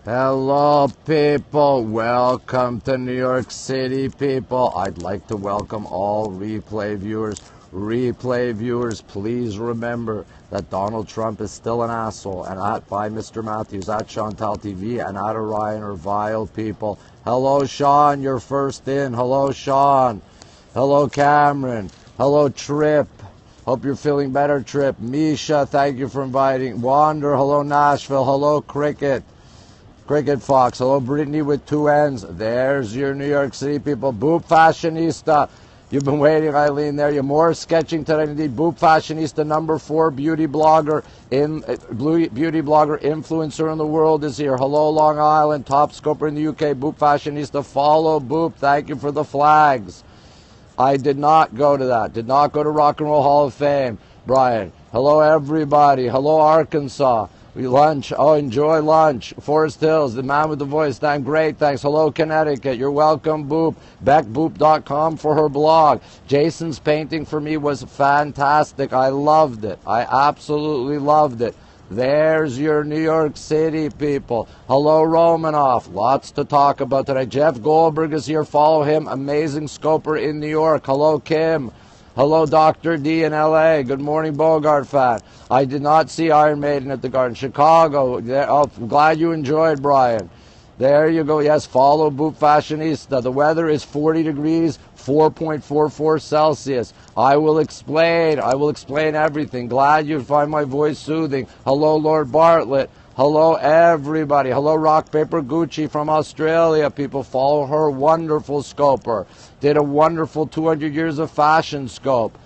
Hello, people. Welcome to New York City, people. I'd like to welcome all replay viewers. Replay viewers, please remember that Donald Trump is still an asshole. And by Mr. Matthews, at Chantal TV, and at Orion are vile people. Hello, Sean. You're first in. Hello, Sean. Hello, Cameron. Hello, Trip. Hope you're feeling better, Trip. Misha, thank you for inviting. Wander, hello, Nashville. Hello, Cricket. Cricket Fox, hello, Brittany with 2 N's. There's your New York City people. Boop Fashionista. You've been waiting, Eileen, there. You're more sketching today. Indeed, Boop Fashionista, #4 beauty blogger, beauty blogger influencer in the world is here. Hello, Long Island, top scoper in the UK. Boop Fashionista, follow Boop. Thank you for the flags. I did not go to that. Did not go to Rock and Roll Hall of Fame. Brian, hello, everybody. Hello, Arkansas. Lunch. Oh, enjoy lunch. Forest Hills, the man with the voice. I'm great, thanks. Hello, Connecticut. You're welcome, Boop. BeckBoop.com for her blog. Jason's painting for me was fantastic. I loved it. I absolutely loved it. There's your New York City people. Hello, Romanoff. Lots to talk about today. Jeff Goldberg is here. Follow him. Amazing scoper in New York. Hello, Kim. Hello, Dr. D in L.A. Good morning, Bogart fan. I did not see Iron Maiden at the Garden. Chicago. Oh, I'm glad you enjoyed, Brian. There you go. Yes, follow Boop Fashionista. The weather is 40 degrees, 4.44 Celsius. I will explain everything. Glad you find my voice soothing. Hello, Lord Bartlett. Hello, everybody. Hello, Rock Paper Gucci from Australia. People, follow her. Wonderful scoper. Did a wonderful 200 years of fashion scope.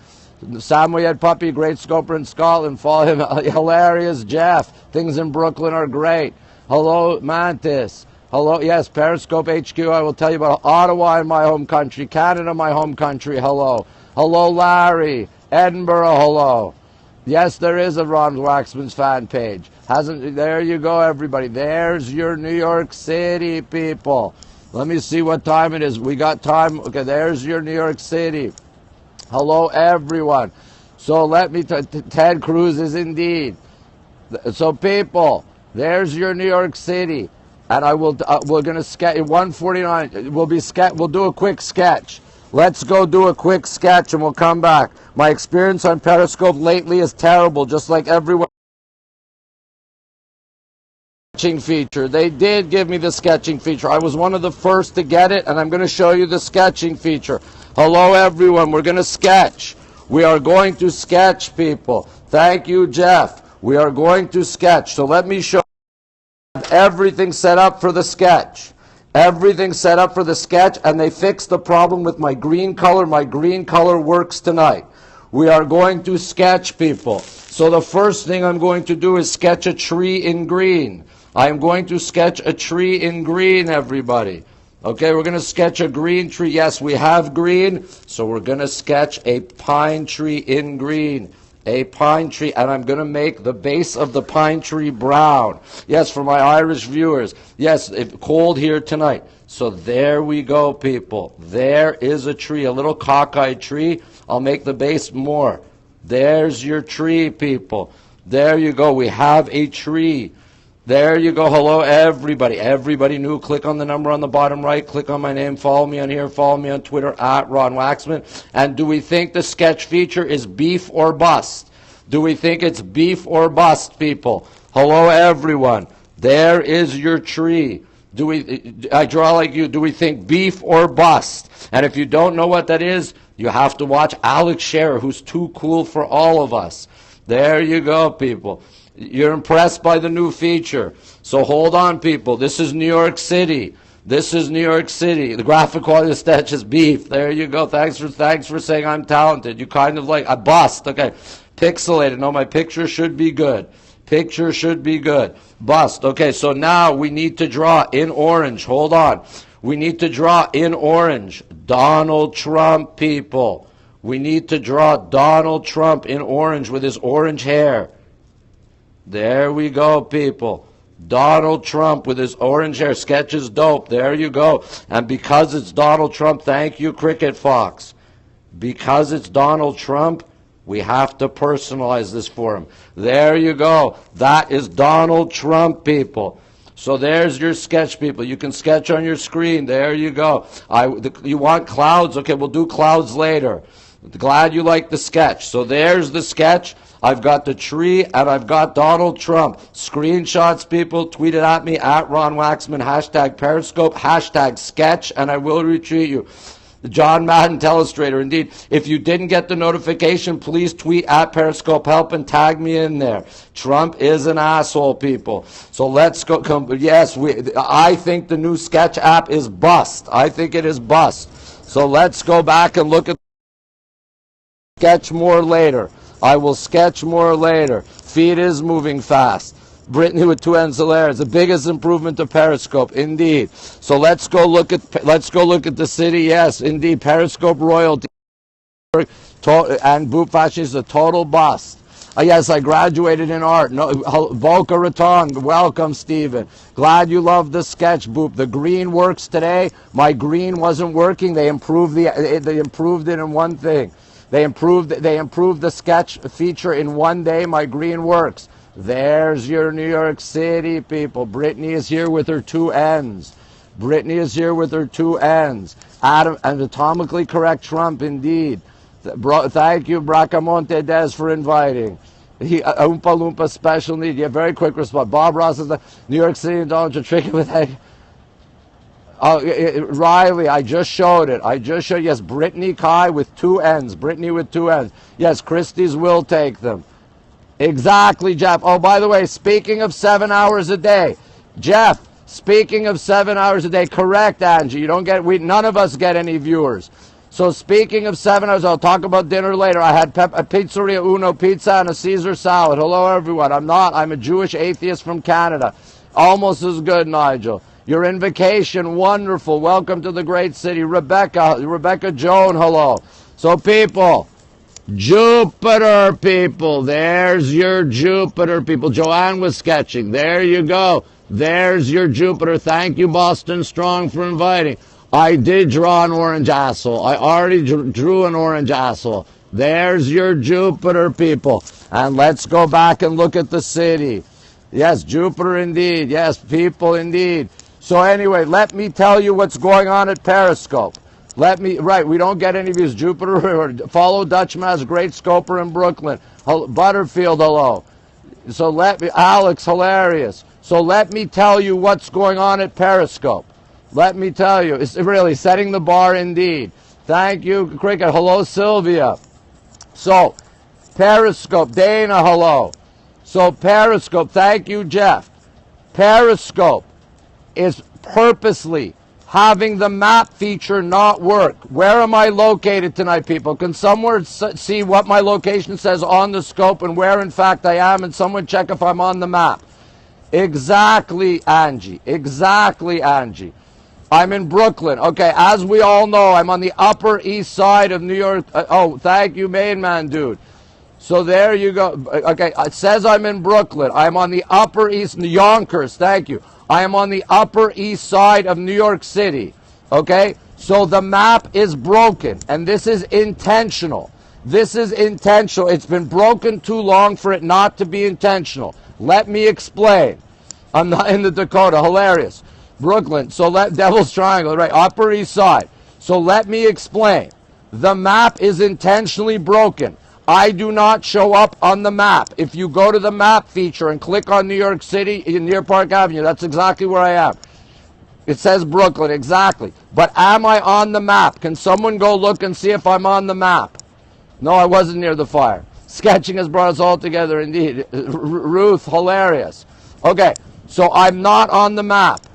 Samoyed Puppy, great scoper in Scotland. Follow him. Hilarious Jeff. Things in Brooklyn are great. Hello, Mantis. Hello, yes, Periscope HQ. I will tell you about Ottawa in my home country. Canada, my home country. Hello. Hello, Larry. Edinburgh, hello. Yes, there is a RonWaxman's fan page. There you go, everybody. There's your New York City people. Let me see what time it is. We got time. Okay, there's your New York City. Hello, everyone. So let me Ted Cruz is indeed. So people, there's your New York City. And I will. We're gonna sketch 1:49. We'll do a quick sketch. Let's go do a quick sketch, and we'll come back. My experience on Periscope lately is terrible, just like everyone. Sketching feature. They did give me the sketching feature. I was one of the first to get it, and I'm going to show you the sketching feature. Hello, everyone. We're going to sketch. We are going to sketch, people. Thank you, Jeff. We are going to sketch. So let me show you everything set up for the sketch. Everything set up for the sketch, and they fixed the problem with my green color. My green color works tonight. We are going to sketch, people. So the first thing I'm going to do is sketch a tree in green. I am going to sketch a tree in green, everybody. Okay, we're going to sketch a green tree. Yes, we have green, so we're going to sketch a pine tree in green. A pine tree, and I'm going to make the base of the pine tree brown. Yes, for my Irish viewers. Yes, it's cold here tonight. So there we go, people. There is a tree, a little cockeyed tree. I'll make the base more. There's your tree, people. There you go. We have a tree. There you go. Hello, everybody. Everybody new. Click on the number on the bottom right. Click on my name. Follow me on here. Follow me on Twitter, at RonWaxman. And do we think the sketch feature is beef or bust? Do we think it's beef or bust, people? Hello, everyone. There is your tree. I draw like you. Do we think beef or bust? And if you don't know what that is, you have to watch Alex Scherer, who's too cool for all of us. There you go, people. You're impressed by the new feature. So hold on, people. This is New York City. This is New York City. The graphic quality of the sketch is beef. There you go. Thanks for saying I'm talented. You kind of like a bust. Okay. Pixelated. No, my picture should be good. Picture should be good. Bust. Okay, so now we need to draw in orange. Hold on. We need to draw in orange Donald Trump, people. We need to draw Donald Trump in orange with his orange hair. There we go, people. Donald Trump with his orange hair. Sketch is dope. There you go. And because it's Donald Trump, thank you, Cricket Fox. Because it's Donald Trump, we have to personalize this for him. There you go. That is Donald Trump, people. So there's your sketch, people. You can sketch on your screen. There you go. You want clouds? Okay, we'll do clouds later. Glad you like the sketch. So there's the sketch. I've got the tree, and I've got Donald Trump. Screenshots, people. Tweet it at me, at RonWaxman, hashtag Periscope, hashtag sketch, and I will retweet you. The John Madden Telestrator. Indeed, if you didn't get the notification, please tweet at Periscope Help and tag me in there. Trump is an asshole, people. So let's go. Yes, I think the new sketch app is bust. I think it is bust. So let's go back and look at sketch more later. I will sketch more later. Feed is moving fast. Brittany with 2 N's hilarious. The biggest improvement to Periscope, indeed. So let's go look at the city. Yes, indeed. Periscope royalty and Boop Fashion is a total bust. Yes, I graduated in art. No, Boca Raton. Welcome, Stephen. Glad you love the sketch, Boop. The green works today. My green wasn't working. They improved they improved it in one thing. They improved the sketch feature in one day. My green works. There's your New York City, people. Brittany is here with her 2 N's. Brittany is here with her 2 N's. Adam, anatomically correct Trump, indeed. Thank you, Bracamonte Des, for inviting. Oompa Loompa special need. Yeah, very quick response. Bob Ross is the New York City and Donald Trump trick with that. Riley, I just showed it. Yes, Brittany Kai with 2 N's. Brittany with 2 N's. Yes, Christie's will take them. Exactly, Jeff. Oh, by the way, speaking of 7 hours a day, Jeff, speaking of 7 hours a day, correct, Angie. You don't get, none of us get any viewers. So speaking of 7 hours, I'll talk about dinner later. I had a Pizzeria Uno pizza and a Caesar salad. Hello, everyone. I'm a Jewish atheist from Canada. Almost as good, Nigel. You're in vacation. Wonderful. Welcome to the great city. Rebecca Joan, hello. So people, Jupiter, people. There's your Jupiter, people. Joanne was sketching. There you go. There's your Jupiter. Thank you, Boston Strong, for inviting. I did draw an orange asshole. I already drew an orange asshole. There's your Jupiter, people. And let's go back and look at the city. Yes, Jupiter indeed. Yes, people indeed. So anyway, let me tell you what's going on at Periscope. We don't get any views. Jupiter, follow Dutchman's great scoper in Brooklyn. Butterfield, hello. So Alex, hilarious. So let me tell you what's going on at Periscope. Let me tell you. It's really setting the bar indeed. Thank you, Cricket. Hello, Sylvia. So, Periscope. Dana, hello. So, Periscope. Thank you, Jeff. Periscope is purposely having the map feature not work. Where am I located tonight, people? Can someone see what my location says on the scope and where, in fact, I am? And someone check if I'm on the map. Exactly, Angie. Exactly, Angie. I'm in Brooklyn. Okay, as we all know, I'm on the Upper East Side of New York. Thank you, main man, dude. So there you go. Okay, it says I'm in Brooklyn. I'm on the Upper East, Yonkers. Thank you. I am on the Upper East Side of New York City. Okay, so the map is broken, and this is intentional. This is intentional. It's been broken too long for it not to be intentional. Let me explain. I'm not in the Dakota. Hilarious. Brooklyn. So Devil's Triangle, right? Upper East Side. So let me explain. The map is intentionally broken. I do not show up on the map. If you go to the map feature and click on New York City near Park Avenue, that's exactly where I am. It says Brooklyn, exactly. But am I on the map? Can someone go look and see if I'm on the map? No, I wasn't near the fire. Sketching has brought us all together, indeed. Ruth, hilarious. Okay, so I'm not on the map.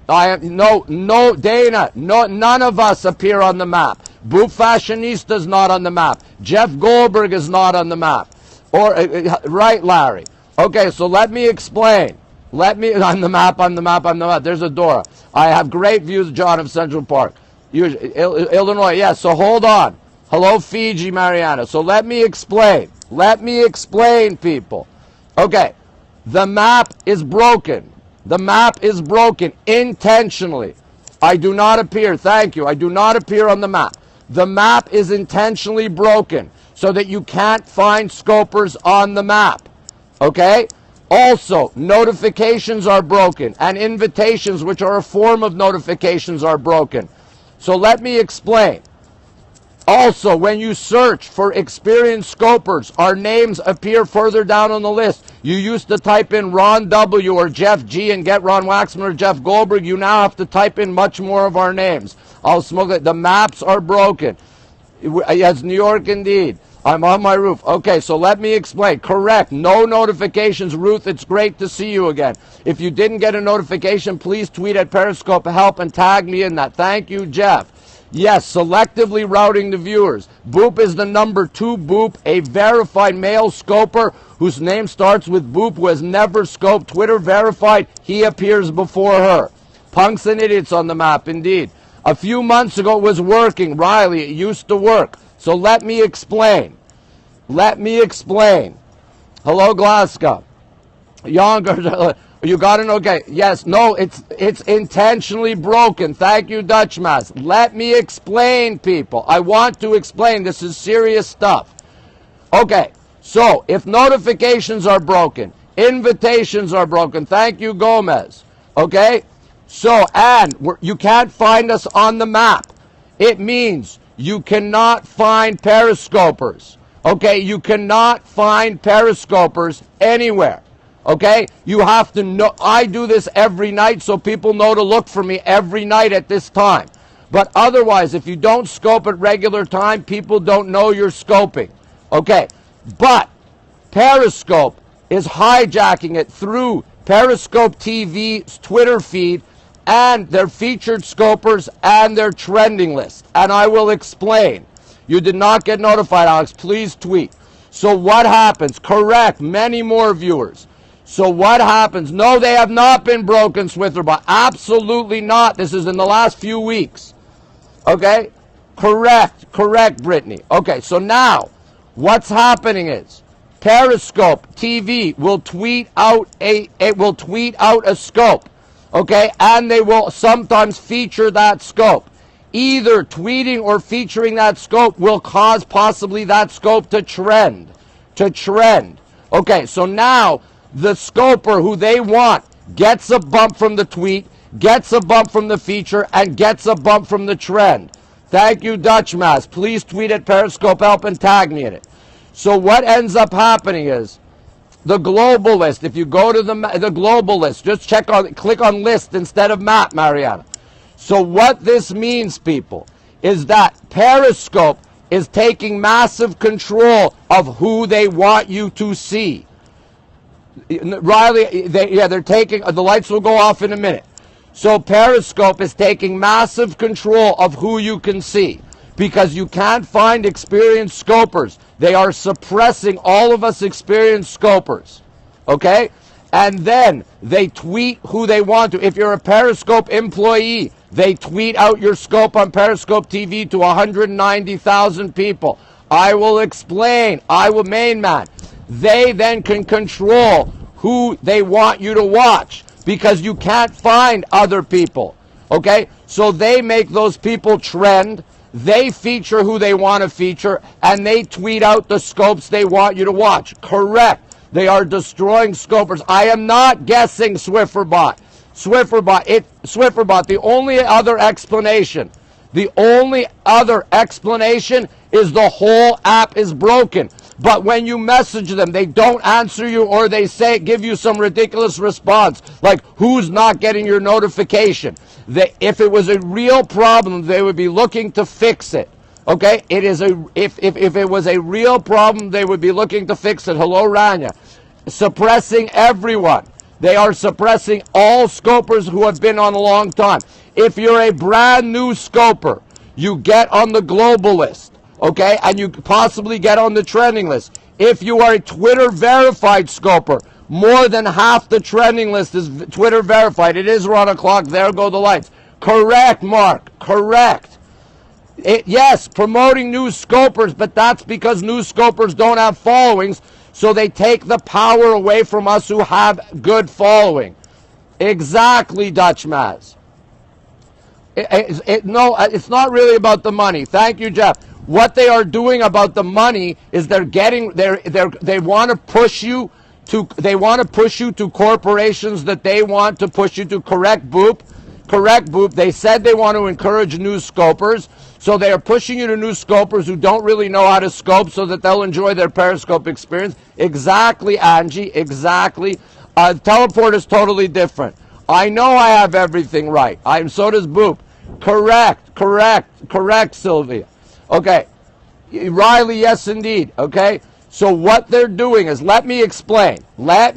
Dana, none of us appear on the map. Boop Fashionista's not on the map. Jeff Goldberg is not on the map. Right, Larry? Okay, so let me explain. On the map. There's a Dora. I have great views, John, of Central Park. Illinois, yes, so hold on. Hello, Fiji, Mariana. So let me explain. People. Okay, the map is broken. The map is broken intentionally. I do not appear, thank you, I do not appear on the map. The map is intentionally broken so that you can't find scopers on the map. Okay? Also, notifications are broken, and invitations, which are a form of notifications, are broken. So let me explain. Also, when you search for experienced scopers, our names appear further down on the list. You used to type in Ron W. or Jeff G. and get RonWaxman or Jeff Goldberg. You now have to type in much more of our names. I'll smoke it. The maps are broken. Yes, New York indeed. I'm on my roof. Okay, so let me explain. Correct. No notifications. Ruth, it's great to see you again. If you didn't get a notification, please tweet at Periscope help and tag me in that. Thank you, Jeff. Yes, selectively routing the viewers. Boop is the number 2 Boop, a verified male scoper whose name starts with Boop, who has never scoped. Twitter verified. He appears before her. Punks and idiots on the map, indeed. A few months ago it was working. Riley, it used to work. So let me explain. Let me explain. Hello, Glasgow. Younger, you got it? Okay. Yes. No, it's intentionally broken. Thank you, Dutchmas. Let me explain, people. I want to explain. This is serious stuff. Okay. So, if notifications are broken, invitations are broken. Thank you, Gomez. Okay? So, and you can't find us on the map. It means you cannot find Periscopers. Okay? You cannot find Periscopers anywhere. Okay? You have to know. I do this every night so people know to look for me every night at this time. But otherwise, if you don't scope at regular time, people don't know you're scoping. Okay? But Periscope is hijacking it through Periscope TV's Twitter feed and their featured scopers and their trending list. And I will explain. You did not get notified, Alex. Please tweet. So what happens? Correct. Many more viewers. So what happens? No, they have not been broken, Switzerbot. Absolutely not. This is in the last few weeks. Okay? Correct, Brittany. Okay, so now, what's happening is Periscope TV will tweet out a scope. Okay? And they will sometimes feature that scope. Either tweeting or featuring that scope will cause possibly that scope to trend. Okay, so now the scoper who they want gets a bump from the tweet, gets a bump from the feature, and gets a bump from the trend. Thank you, Dutchmas. Please tweet at Periscope help and tag me in it. So what ends up happening is the global list. If you go to the global list, just click on list instead of map, Mariana. So what this means, people, is that Periscope is taking massive control of who they want you to see. Riley, they're taking, the lights will go off in a minute. So Periscope is taking massive control of who you can see because you can't find experienced scopers. They are suppressing all of us experienced scopers. Okay? And then they tweet who they want to. If you're a Periscope employee, they tweet out your scope on Periscope TV to 190,000 people. I will explain. Main man. They then can control who they want you to watch because you can't find other people. Okay? So they make those people trend. They feature who they want to feature, and they tweet out the scopes they want you to watch. Correct. They are destroying scopers. I am not guessing, Swifferbot. Swifferbot, the only other explanation is the whole app is broken. But when you message them, they don't answer you, or they give you some ridiculous response, like, who's not getting your notification? If it was a real problem, they would be looking to fix it. Okay? If it was a real problem, they would be looking to fix it. Hello, Rania. Suppressing everyone. They are suppressing all scopers who have been on a long time. If you're a brand new scoper, you get on the global list, okay, and you possibly get on the trending list. If you are a Twitter verified scoper, more than half the trending list is Twitter verified. It is around o'clock. There go the lights. Correct, Mark. Correct. Yes, promoting new scopers, but that's because new scopers don't have followings, so they take the power away from us who have good following. Exactly, Dutchmas. No, it's not really about the money. Thank you, Jeff. What they are doing about the money is they want to push you they want to push you to corporations that they want to push you to. Correct, Boop? Correct, Boop. They said they want to encourage new scopers, so they are pushing you to new scopers who don't really know how to scope so that they'll enjoy their Periscope experience. Exactly, Angie, exactly. Teleport is totally different. I know I have everything right. So does Boop. Correct, Sylvia. Okay. Riley, yes, indeed. Okay. So what they're doing is, let me explain. I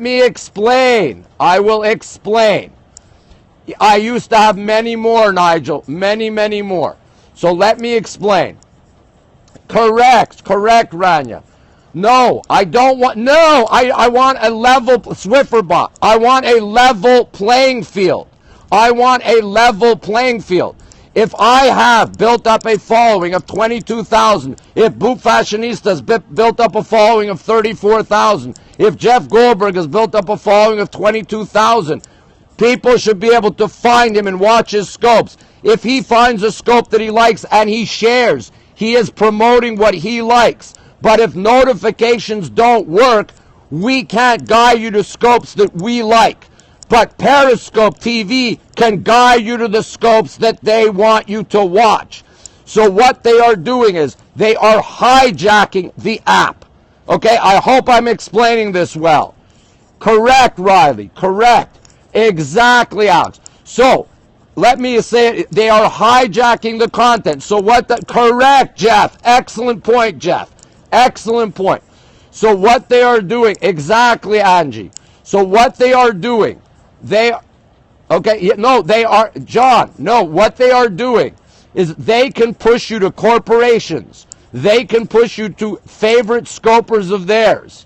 will explain. I used to have many more, Nigel. Many more. So let me explain. Correct, Rania. No, I don't want, no, I want a level, Swifferbot. I want a level playing field. If I have built up a following of 22,000, if Boop Fashionistas built up a following of 34,000, if Jeff Goldberg has built up a following of 22,000, people should be able to find him and watch his scopes. If he finds a scope that he likes and he shares, he is promoting what he likes. But if notifications don't work, we can't guide you to scopes that we like. But Periscope TV can guide you to the scopes that they want you to watch. So what they are doing is they are hijacking the app. Okay, I hope I'm explaining this well. Correct, Riley, correct. Exactly, Alex. So let me say it, they are hijacking the content. So correct, Jeff. Excellent point, Jeff. Excellent point. So what they are doing, exactly, Angie. So what they are doing, what they are doing is they can push you to corporations. They can push you to favorite scopers of theirs.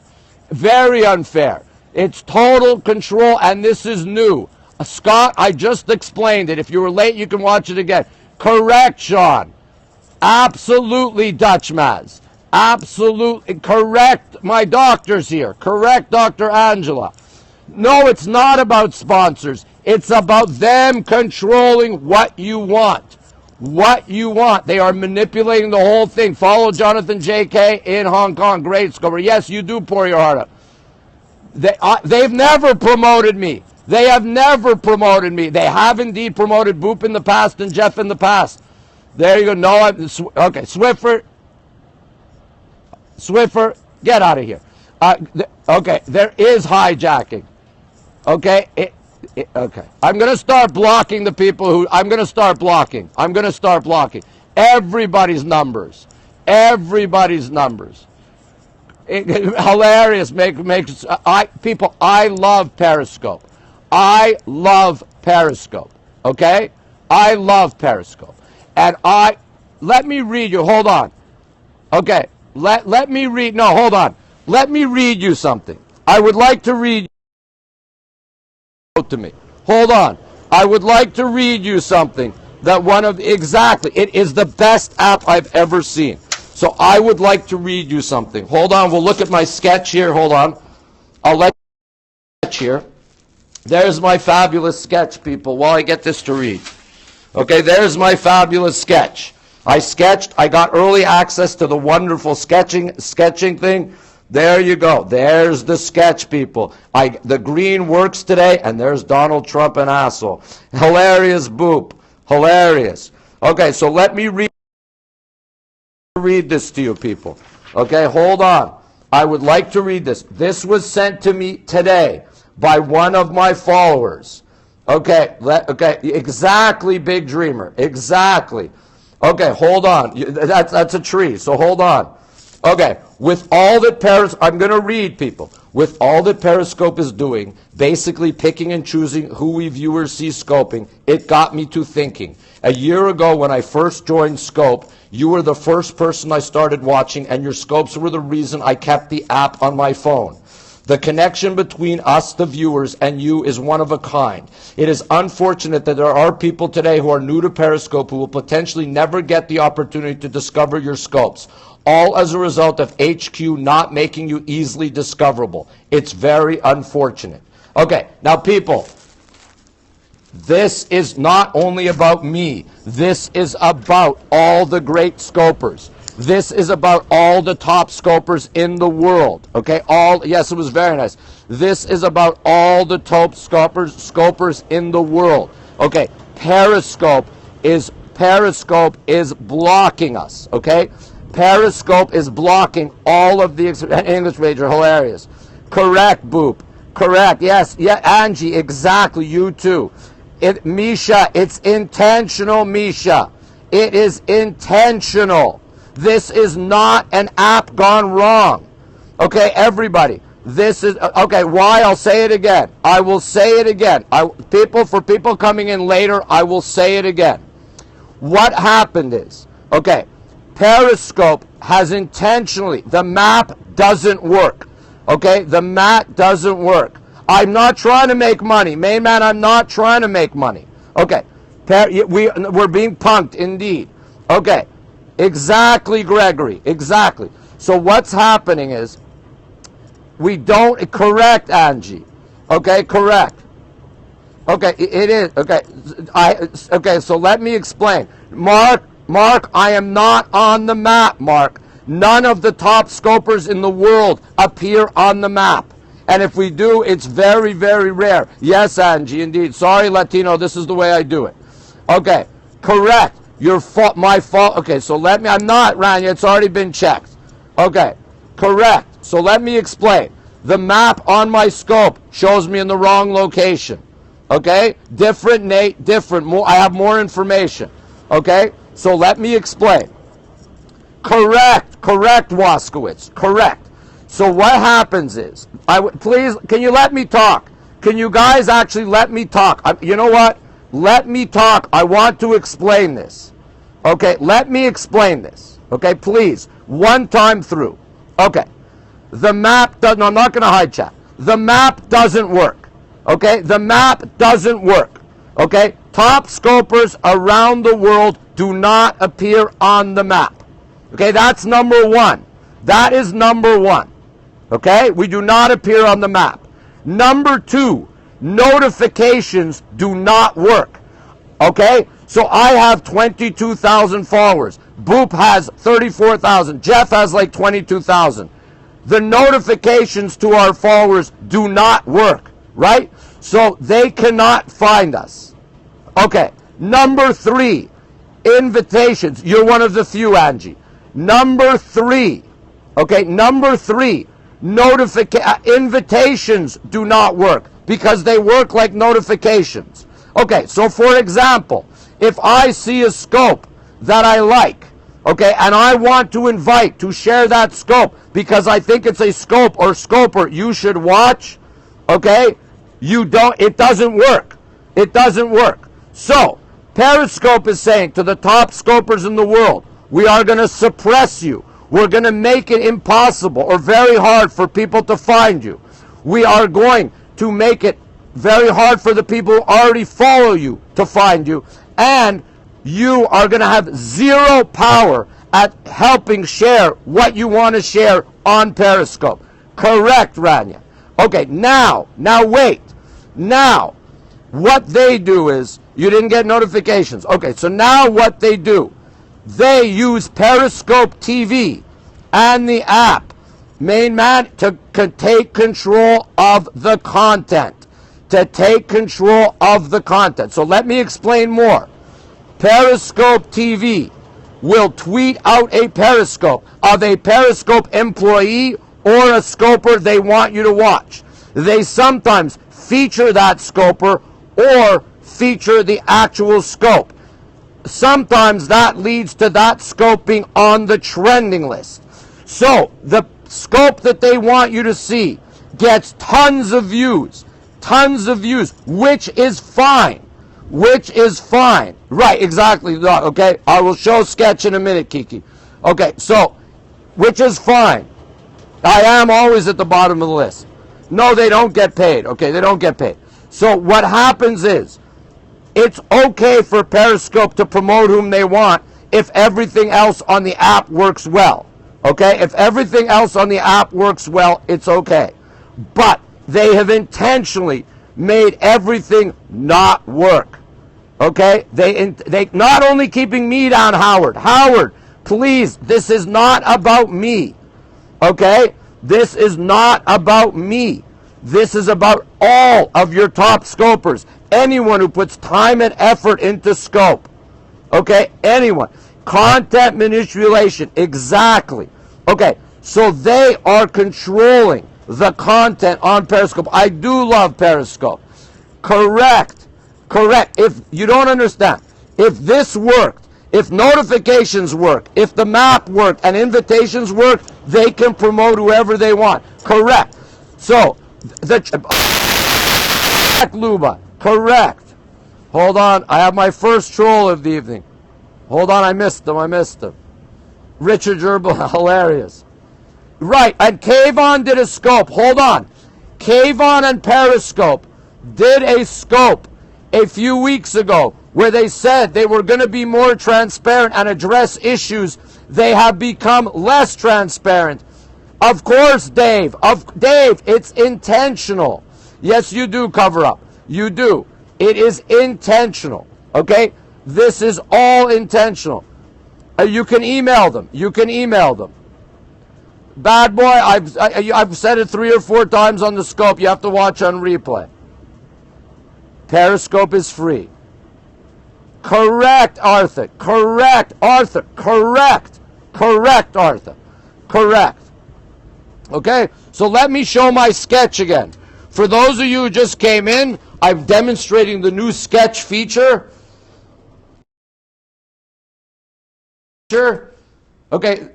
Very unfair. It's total control, and this is new. Scott, I just explained it. If you were late, you can watch it again. Correct, Sean. Absolutely, Dutchmaz. Absolutely correct. My doctor's here. Correct, Dr. Angela. No, it's not about sponsors. It's about them controlling what you want. They are manipulating the whole thing. Follow Jonathan J.K. in Hong Kong. Great scorer. Yes, you do pour your heart out. They've never promoted me. They have indeed promoted Boop in the past and Jeff in the past. There you go. No, okay. Swiffer, get out of here. Okay, there is hijacking. Okay, okay. I'm going to start blocking the people who. I'm going to start blocking. Everybody's numbers. Hilarious. People. I love Periscope. Okay, I love Periscope, and let me read you. Hold on. Okay, let me read. No, hold on. Let me read you something. I would like to read to me. Hold on. I would like to read you something that it is the best app I've ever seen. So I would like to read you something. Hold on, we'll look at my sketch here. Hold on. I'll let you sketch here. There's my fabulous sketch, people, while I get this to read. Okay, there's my fabulous sketch. I got early access to the wonderful sketching thing. There you go. There's the sketch, people. The green works today, and there's Donald Trump, an asshole. Hilarious, Boop. Hilarious. Okay, so let me read this to you, people. Okay, hold on. I would like to read this. This was sent to me today by one of my followers. Okay, exactly, Big Dreamer. Exactly. Okay, hold on. That's a tree, so hold on. Okay, with all that I'm going to read, people. With all that Periscope is doing, basically picking and choosing who we viewers see scoping, it got me to thinking. A year ago when I first joined Scope, you were the first person I started watching, and your scopes were the reason I kept the app on my phone. The connection between us, the viewers, and you is one of a kind. It is unfortunate that there are people today who are new to Periscope who will potentially never get the opportunity to discover your scopes, all as a result of HQ not making you easily discoverable. It's very unfortunate. Okay, now people, this is not only about me. This is about all the great scopers. This is about all the top scopers in the world. Okay, yes, it was very nice. This is about all the top scopers in the world. Okay, Periscope is blocking us. Okay, Periscope is blocking all of the English major. Hilarious. Correct, Boop. Correct. Yes. Yeah, Angie. Exactly. You too. Misha. It's intentional, Misha. It is intentional. This is not an app gone wrong. Okay, everybody. This is okay. Why? I'll say it again. I will say it again. For people coming in later, I will say it again. What happened is, okay, Periscope has intentionally, the map doesn't work. Okay, the map doesn't work. I'm not trying to make money. Main man, I'm not trying to make money. Okay, we're being punked indeed. Okay. Exactly, Gregory. Exactly. So what's happening is correct, Angie. Okay, correct. Okay, it is. Okay. Okay, so let me explain. Mark, I am not on the map, Mark. None of the top scopers in the world appear on the map. And if we do, it's very, very rare. Yes, Angie, indeed. Sorry, Latino, this is the way I do it. Okay, correct. Your fault, my fault. Okay, so I'm not, Rania, it's already been checked. Okay, correct. So let me explain. The map on my scope shows me in the wrong location. Okay, different, Nate, different. I have more information. Okay, so let me explain. Correct, Waskowitz, correct. So what happens is, please, can you let me talk? Can you guys actually let me talk? You know what? Let me talk. I want to explain this. Okay, let me explain this. Okay, please. One time through. Okay. The map doesn't, no, I'm not going to hide chat. The map doesn't work. Okay, the map doesn't work. Okay, top scopers around the world do not appear on the map. Okay, that's number one. That is number one. Okay, we do not appear on the map. Number two, notifications do not work. Okay, so I have 22,000 followers. Boop has 34,000. Jeff has like 22,000. The notifications to our followers do not work, right? So they cannot find us. Okay, number three, invitations. You're one of the few, Angie. Number three, okay, invitations do not work because they work like notifications. Okay, so for example, if I see a scope that I like, okay, and I want to invite to share that scope because I think it's a scope or scoper you should watch, okay, it doesn't work. It doesn't work. So, Periscope is saying to the top scopers in the world, we are going to suppress you. We're going to make it impossible or very hard for people to find you. We are going to make it very hard for the people who already follow you to find you. And you are going to have zero power at helping share what you want to share on Periscope. Correct, Rania. Okay, now wait. Now, what they do is, you didn't get notifications. Okay, so now what they do, they use Periscope TV and the app, main man, to take control of the content. To take control of the content. So let me explain more. Periscope TV will tweet out a Periscope of a Periscope employee or a scoper they want you to watch. They sometimes feature that scoper or feature the actual scope. Sometimes that leads to that scope being on the trending list. So the scope that they want you to see gets tons of views, which is fine. Which is fine. Right, exactly. Okay, I will show sketch in a minute, Kiki. Okay, so, which is fine. I am always at the bottom of the list. No, they don't get paid. Okay, they don't get paid. So what happens is, it's okay for Periscope to promote whom they want if everything else on the app works well. Okay, if everything else on the app works well, it's okay. But they have intentionally made everything not work. Okay, they not only keeping me down, Howard, Please, this is not about me. Okay? This is not about me. This is about all of your top scopers. Anyone who puts time and effort into scope. Okay? Anyone. Content manipulation. Exactly. Okay. So they are controlling the content on Periscope. I do love Periscope. Correct. Correct. If you don't understand, if this worked, if notifications work, if the map worked and invitations work, they can promote whoever they want. Correct. So, the Luba. Correct. Hold on. I have my first troll of the evening. Hold on. I missed him. Richard Gerbil. Hilarious. Right. And Kayvon did a scope. Hold on. Kayvon and Periscope did a scope a few weeks ago where they said they were going to be more transparent and address issues. They have become less transparent. Of course, Dave, it's intentional. Yes, you do cover up. You do. It is intentional. Okay? This is all intentional. You can email them. Bad boy, I've said it 3 or 4 times on the scope. You have to watch on replay. Periscope is free. Correct, Arthur. Correct, Arthur. Okay, so let me show my sketch again. For those of you who just came in, I'm demonstrating the new sketch feature. Okay,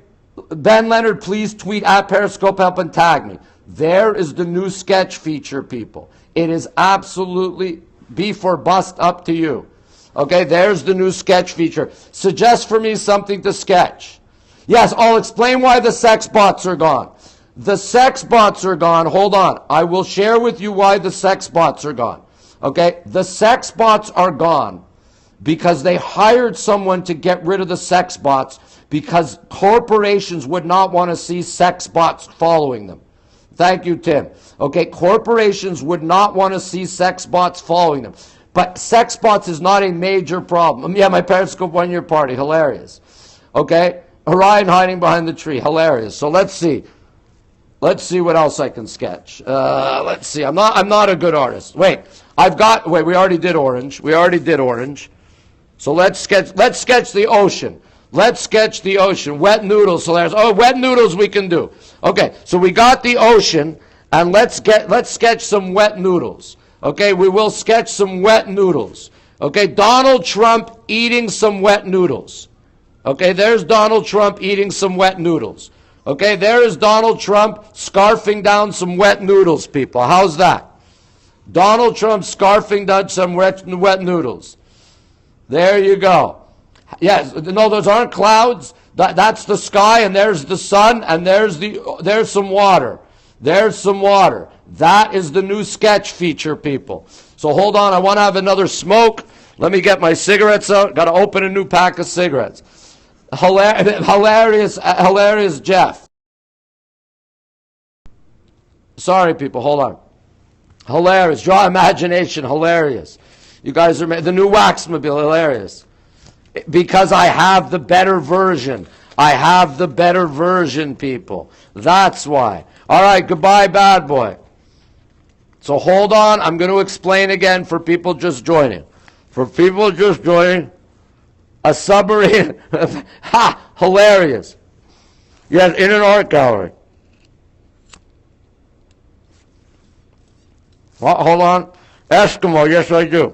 Ben Leonard, please tweet at Periscope Help and tag me. There is the new sketch feature, people. It is absolutely beef or bust, up to you. Okay, there's the new sketch feature. Suggest for me something to sketch. Yes, I'll explain why the sex bots are gone. The sex bots are gone. Hold on. I will share with you why the sex bots are gone. Okay, the sex bots are gone because they hired someone to get rid of the sex bots because corporations would not want to see sex bots following them. Thank you, Tim. Okay, corporations would not want to see sex bots following them. But sex bots is not a major problem. Yeah, my Periscope 1-year party, hilarious. Okay, Orion hiding behind the tree, hilarious. So let's see. Let's see what else I can sketch. Let's see. I'm not a good artist. Wait, we already did orange. So let's sketch the ocean. Wet noodles, hilarious. Oh, wet noodles we can do. Okay, so we got the ocean, and let's sketch some wet noodles. Okay, we will sketch some wet noodles. Okay, Donald Trump eating some wet noodles. Okay, there's Donald Trump eating some wet noodles. Okay, there is Donald Trump scarfing down some wet noodles, people. How's that? Donald Trump scarfing down some wet noodles. There you go. Yes, no, those aren't clouds. That's the sky, and there's the sun, and there's some water. There's some water. That is the new sketch feature, people. So hold on, I want to have another smoke. Let me get my cigarettes out. Got to open a new pack of cigarettes. Hilarious, Jeff. Sorry, people, hold on. Hilarious. Draw imagination, hilarious. You guys are the new Waxmobile, hilarious. Because I have the better version. People. That's why. All right, goodbye, bad boy. So hold on, I'm going to explain again for people just joining. A submarine. Ha! Hilarious. Yes, in an art gallery. Well, hold on. Eskimo, yes I do.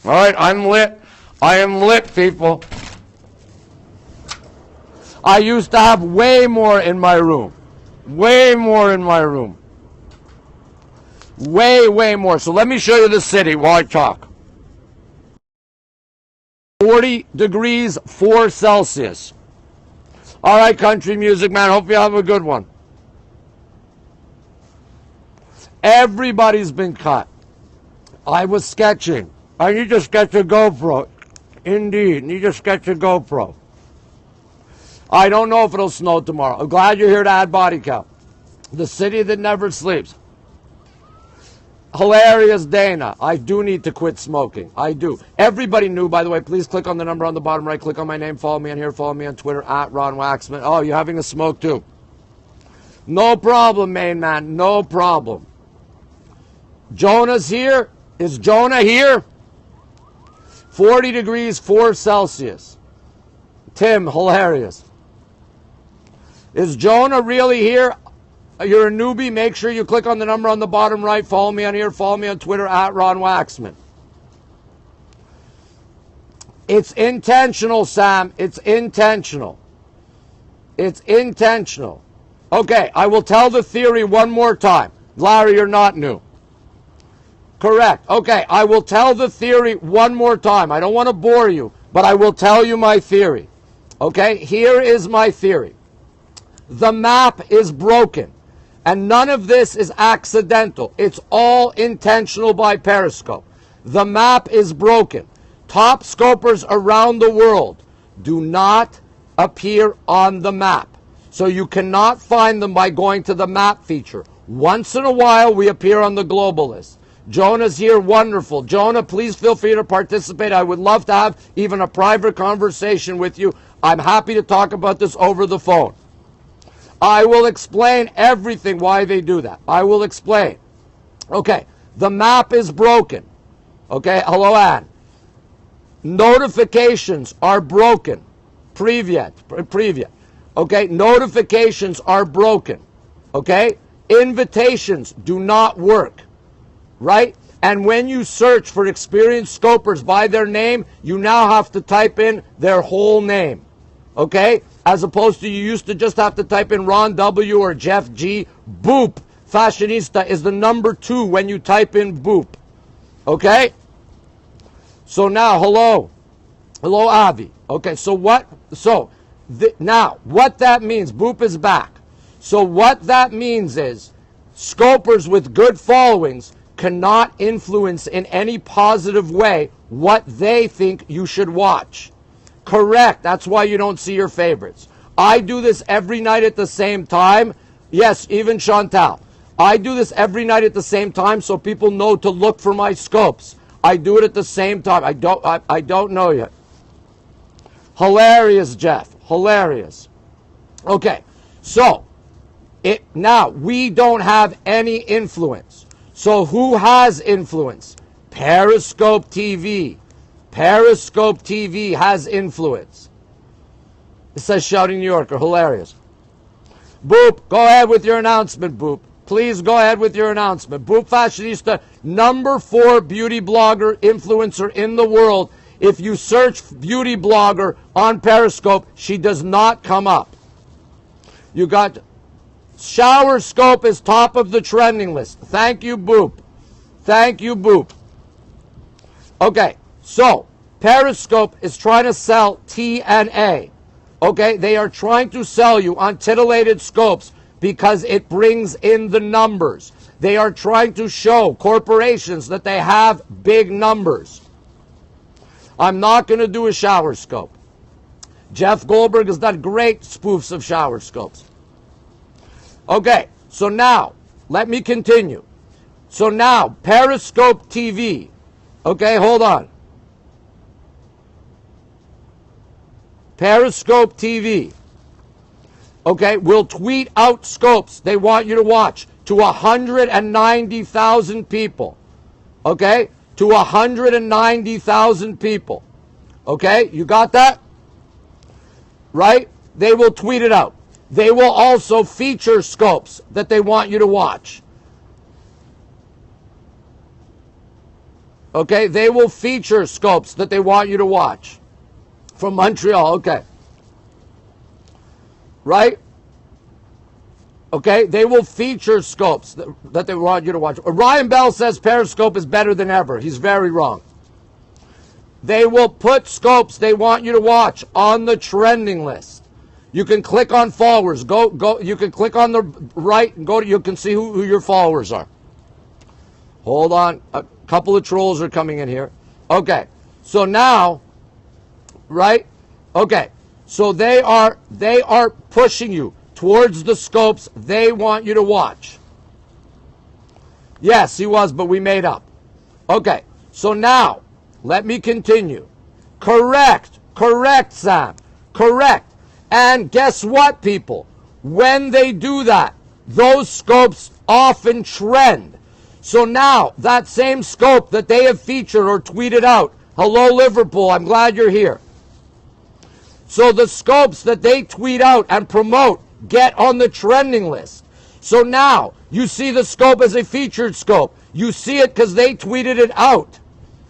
All right, I'm lit. I am lit, people. I used to have way more in my room. Way more. So let me show you the city while I talk. 40 degrees, 4 Celsius. All right, country music, man. Hope you have a good one. Everybody's been cut. I was sketching. I need to sketch a GoPro. Indeed, need to sketch a GoPro. I don't know if it'll snow tomorrow. I'm glad you're here to add body count. The city that never sleeps. Hilarious Dana. I do need to quit smoking. I do. Everybody knew, by the way. Please click on the number on the bottom right. Click on my name. Follow me on here. Follow me on Twitter at RonWaxman. Oh, you're having a smoke too. No problem, main man. No problem. Jonah's here. Is Jonah here? 40 degrees, 4 Celsius. Tim, hilarious. Is Jonah really here? You're a newbie. Make sure you click on the number on the bottom right. Follow me on here. Follow me on Twitter at RonWaxman. It's intentional, Sam. It's intentional. It's intentional. Okay, I will tell the theory one more time. Larry, you're not new. Correct. Okay, I will tell the theory one more time. I don't want to bore you, but I will tell you my theory. Okay, here is my theory. The map is broken. And none of this is accidental. It's all intentional by Periscope. The map is broken. Top scopers around the world do not appear on the map. So you cannot find them by going to the map feature. Once in a while, we appear on the global list. Jonah's here. Wonderful. Jonah, please feel free to participate. I would love to have even a private conversation with you. I'm happy to talk about this over the phone. I will explain everything why they do that. I will explain. Okay, the map is broken. Okay, hello, Ann. Notifications are broken. Privyet. Okay, notifications are broken. Okay, invitations do not work. Right? And when you search for experienced scopers by their name, you now have to type in their whole name. Okay? As opposed to you used to just have to type in Ron W. or Jeff G. Boop. Fashionista is the number 2 when you type in boop. Okay? So now, hello. Hello, Avi. Okay, so what? So, now, what that means, boop is back. So what that means is, scopers with good followings cannot influence in any positive way what they think you should watch. Correct. That's why you don't see your favorites. I do this every night at the same time. Yes, even Chantal. I do this every night at the same time so people know to look for my scopes. I do it at the same time. I don't know yet. Hilarious, Jeff. Hilarious. Okay. So, now we don't have any influence. So who has influence? Periscope TV. Periscope TV has influence. It says Shouting New Yorker. Hilarious. Boop, go ahead with your announcement, Boop. Please go ahead with your announcement. Boop Fashionista, number 4 beauty blogger influencer in the world. If you search beauty blogger on Periscope, she does not come up. You got Shower Scope is top of the trending list. Thank you, Boop. Thank you, Boop. Okay. So, Periscope is trying to sell TNA. Okay, they are trying to sell you on titillated scopes because it brings in the numbers. They are trying to show corporations that they have big numbers. I'm not going to do a shower scope. Jeff Goldberg has done great spoofs of shower scopes. Okay, so now, let me continue. So now, Periscope TV. Okay, hold on. Periscope TV, okay, will tweet out scopes they want you to watch to 190,000 people, okay, to 190,000 people, okay, you got that, right? They will tweet it out. They will also feature scopes that they want you to watch, okay, they will feature scopes that they want you to watch. From Montreal, okay. Right? Okay, they will feature scopes that they want you to watch. Ryan Bell says Periscope is better than ever. He's very wrong. They will put scopes they want you to watch on the trending list. You can click on followers. Go. You can click on the right and go to. You can see who your followers are. Hold on, a couple of trolls are coming in here. Okay, so now. Right? Okay. So they are pushing you towards the scopes they want you to watch. Yes, he was, but we made up. Okay, so now, let me continue. Correct, Sam, correct. And guess what, people? When they do that, those scopes often trend. So now, that same scope that they have featured or tweeted out, hello Liverpool, I'm glad you're here. So the scopes that they tweet out and promote get on the trending list. So now, you see the scope as a featured scope. You see it because they tweeted it out.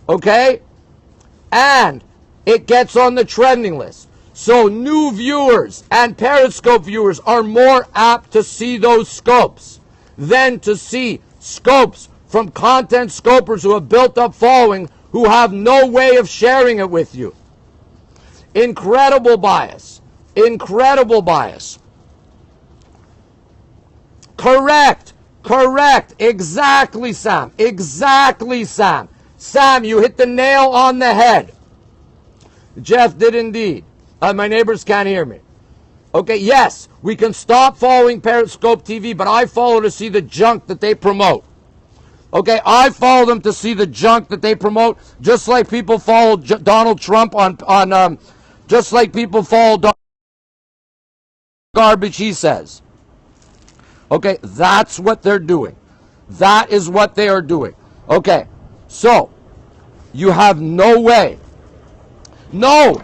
Okay? And it gets on the trending list. So new viewers and Periscope viewers are more apt to see those scopes than to see scopes from content scopers who have built up following who have no way of sharing it with you. Incredible bias. Incredible bias. Correct. Correct. Exactly, Sam. Exactly, Sam. Sam, you hit the nail on the head. Jeff did indeed. My neighbors can't hear me. Okay, yes, we can stop following Periscope TV, but I follow to see the junk that they promote. Okay, I follow them to see the junk that they promote, just like people follow Donald Trump on just like people follow garbage he says. Okay, that's what they're doing. That is what they are doing. Okay, so you have no way. No,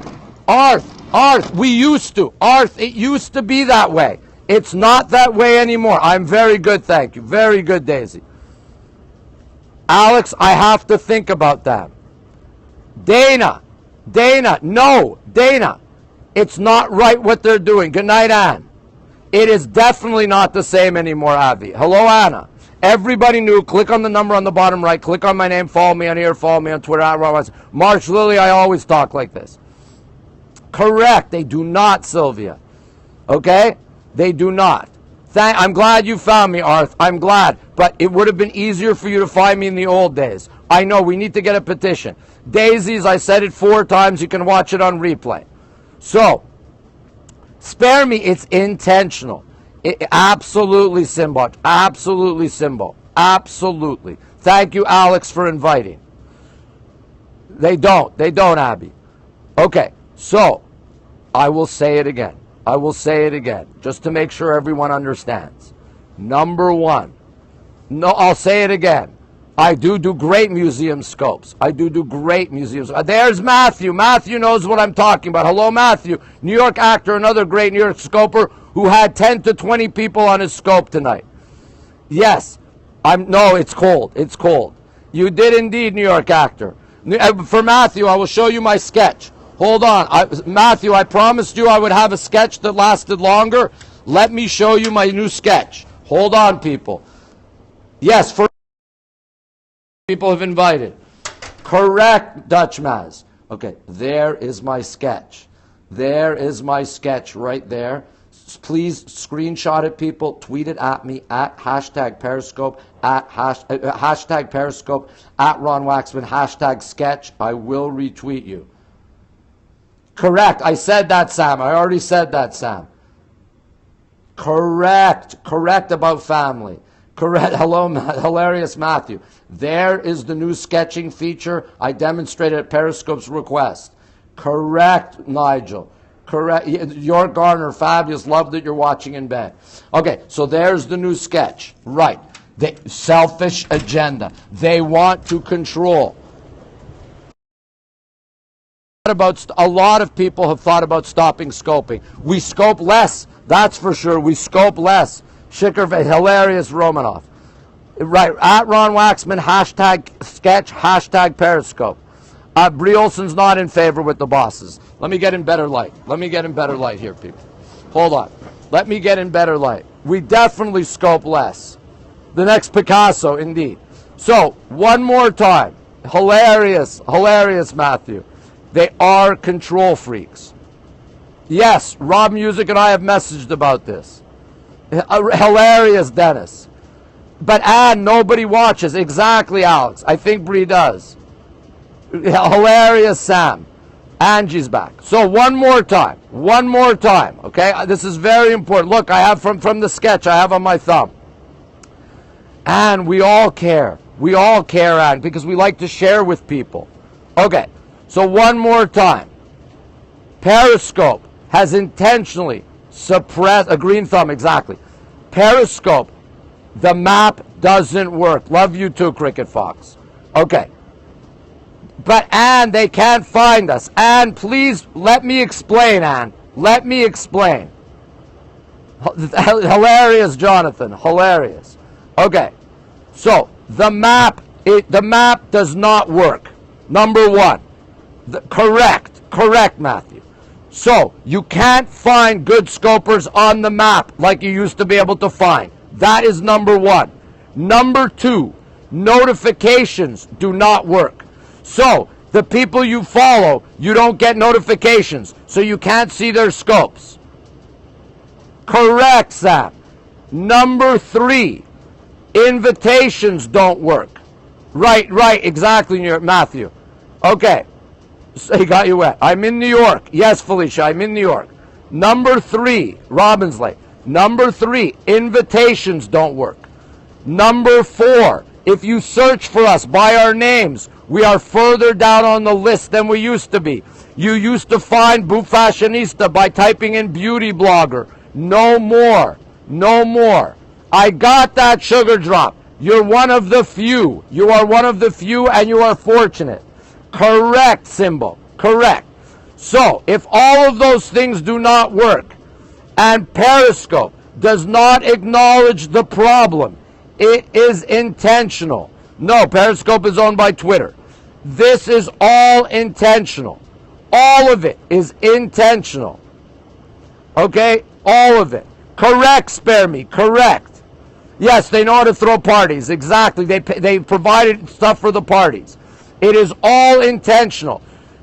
Arth, we used to. Arth, it used to be that way. It's not that way anymore. I'm very good, thank you. Very good, Daisy. Alex, I have to think about that. Dana, no, Dana. It's not right what they're doing. Good night, Ann. It is definitely not the same anymore, Avi. Hello, Anna. Everybody knew. Click on the number on the bottom right. Click on my name. Follow me on here. Follow me on Twitter. March Lily, I always talk like this. Correct. They do not, Sylvia. Okay? They do not. I'm glad you found me, Arth. I'm glad. But it would have been easier for you to find me in the old days. I know. We need to get a petition. Daisies, I said it 4 times. You can watch it on replay. So, spare me. It's intentional. Absolutely, Simbo. Absolutely, Simbo. Absolutely. Thank you, Alex, for inviting. They don't, Abby. Okay, so I will say it again. Just to make sure everyone understands. Number one, no, I'll say it again. I do great museum scopes. Great museums. There's Matthew. Matthew knows what I'm talking about. Hello, Matthew. New York actor, another great New York scoper who had 10 to 20 people on his scope tonight. Yes. No, it's cold. It's cold. You did indeed, New York actor. For Matthew, I will show you my sketch. Hold on. Matthew, I promised you I would have a sketch that lasted longer. Let me show you my new sketch. Hold on, people. Yes, for people have invited. Correct, Dutch Maz. Okay, there is my sketch. There is my sketch right there. Please screenshot it, people. Tweet it at me at hashtag Periscope, at hashtag Periscope, at RonWaxman, hashtag sketch. I will retweet you. Correct. I said that, Sam. I already said that, Sam. Correct. Correct about family. Correct. Hello, hilarious Matthew. There is the new sketching feature I demonstrated at Periscope's request. Correct, Nigel. Correct. York Garner, fabulous. Love that you're watching in bed. Okay, so there's the new sketch. Right. The selfish agenda. They want to control. A lot of people have thought about stopping scoping. We scope less, that's for sure. We scope less. Shikker, hilarious Romanov. Right, at RonWaxman, hashtag sketch, hashtag Periscope. Brie Olson's not in favor with the bosses. Let me get in better light. Let me get in better light here, people. Hold on. Let me get in better light. We definitely scope less. The next Picasso, indeed. So, one more time. Hilarious, hilarious, Matthew. They are control freaks. Yes, Rob Music and I have messaged about this. Hilarious, Dennis. But nobody watches. Exactly, Alex. I think Bree does. Hilarious, Sam. Angie's back. So one more time. One more time. Okay? This is very important. Look, I have from the sketch I have on my thumb. And we all care. We all care, Ann, because we like to share with people. Okay, so one more time. Periscope has intentionally suppressed, a green thumb, exactly. Periscope, the map doesn't work. Love you too, Cricket Fox. Okay. But Ann, they can't find us. Ann, please let me explain, Ann. Let me explain. Hilarious, Jonathan. Hilarious. Okay. So the map does not work. Number one. Correct, Matthew. So you can't find good scopers on the map like you used to be able to find. That is number one. Number two, notifications do not work. So the people you follow, you don't get notifications, so you can't see their scopes. Correct, Sam. Number three, invitations don't work. Right, exactly, Matthew. Okay, so he got you wet. I'm in New York. Yes, Felicia, I'm in New York. Number three, Robinsley. Number three, invitations don't work. Number four, if you search for us by our names, we are further down on the list than we used to be. You used to find Boot Fashionista by typing in beauty blogger. No more. No more. I got that, sugar drop. You're one of the few. You are one of the few, and you are fortunate. Correct, Symbol. Correct. So, if all of those things do not work, and Periscope does not acknowledge the problem, it is intentional. No, Periscope is owned by Twitter. This is all intentional. All of it is intentional. Okay? All of it. Correct, Spare Me. Correct. Yes, they know how to throw parties. Exactly. They provided stuff for the parties. It is all intentional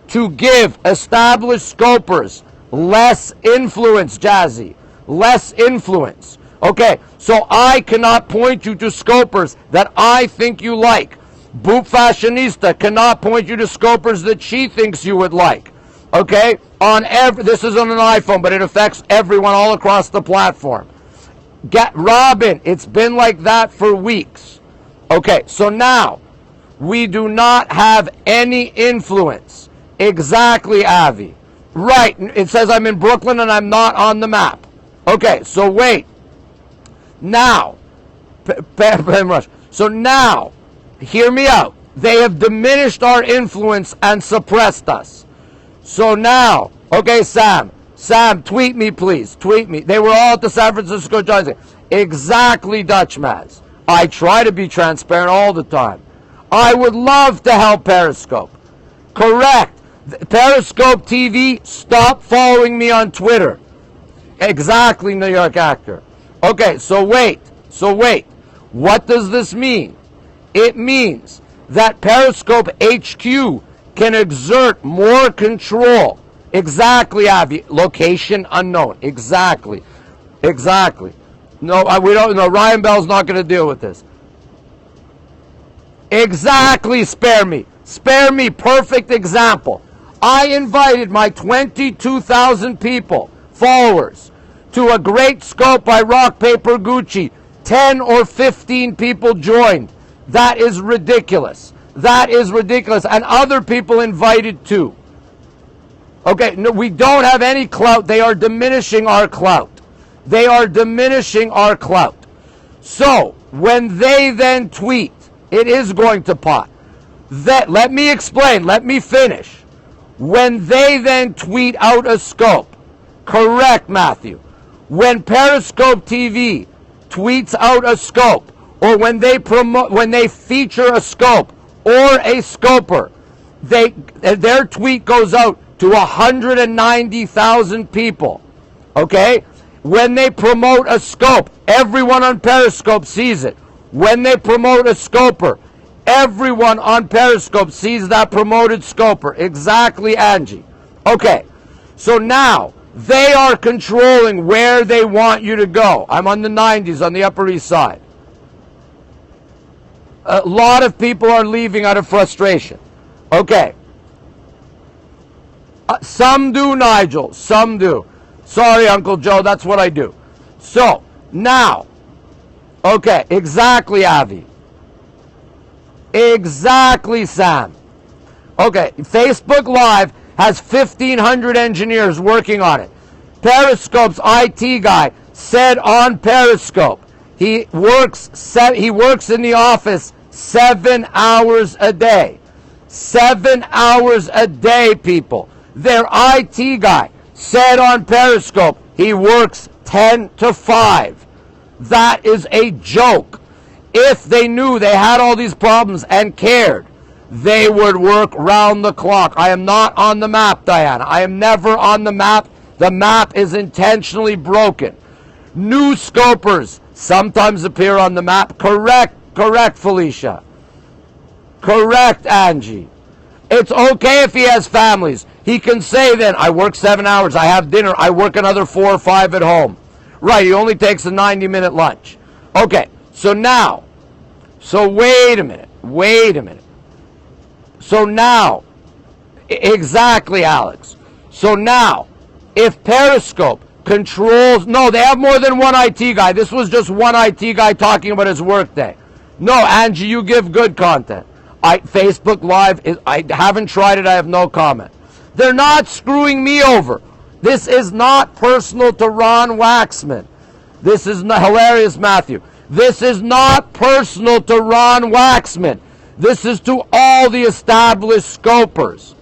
to give established scopers less influence, Jazzy. Less influence. Okay, so I cannot point you to scopers that I think you like. Boot Fashionista cannot point you to scopers that she thinks you would like. Okay, this is on an iPhone, but it affects everyone all across the platform. Robin, it's been like that for weeks. Okay, so now we do not have any influence. Exactly, Avi. Right, it says I'm in Brooklyn and I'm not on the map. Okay, so wait. Now, so now, hear me out. They have diminished our influence and suppressed us. So now, okay, Sam, tweet me, please. Tweet me. They were all at the San Francisco Giants. Exactly, Dutch Maz. I try to be transparent all the time. I would love to help Periscope. Correct. Periscope TV, stop following me on Twitter. Exactly, New York actor. Okay, so wait. What does this mean? It means that Periscope HQ can exert more control. Exactly, Avi. Location unknown. Exactly. No, we don't know. Ryan Bell's not going to deal with this. Exactly, Spare Me. Spare Me, perfect example. I invited my 22,000 followers, to a great scope by Rock Paper Gucci. 10 or 15 people joined. That is ridiculous. And other people invited too. Okay, no, we don't have any clout. They are diminishing our clout. So, when they then tweet, it is going to pot. Let me explain. Let me finish. When they then tweet out a scope, correct, Matthew. When Periscope TV tweets out a scope, or when they feature a scope or a scoper, their tweet goes out to 190,000 people. Okay? When they promote a scope, everyone on Periscope sees it. When they promote a scoper, everyone on Periscope sees that promoted scoper. Exactly, Angie. Okay, so now they are controlling where they want you to go. I'm on the 90s on the Upper East Side. A lot of people are leaving out of frustration. Okay. Some do, Nigel. Some do. Sorry, Uncle Joe, that's what I do. So, now, Okay, exactly, Avi. Exactly, Sam. Okay, Facebook Live has 1,500 engineers working on it. Periscope's IT guy said on Periscope he works in the office 7 hours a day. 7 hours a day, people. Their IT guy said on Periscope he works 10 to 5. That is a joke. If they knew they had all these problems and cared, they would work round the clock. I am not on the map, Diana. I am never on the map. The map is intentionally broken. New scopers sometimes appear on the map. Correct, Felicia. Correct, Angie. It's okay if he has families. He can say then, I work 7 hours, I have dinner, I work another 4 or 5 at home. Right, he only takes a 90-minute lunch. Okay, so wait a minute. So now, exactly, Alex. So now, if Periscope controls, no, they have more than one IT guy. This was just one IT guy talking about his workday. No, Angie, you give good content. Facebook Live, I haven't tried it, I have no comment. They're not screwing me over. This is not personal to RonWaxman. This is not hilarious, Matthew. This is not personal to RonWaxman. This is to all the established scopers.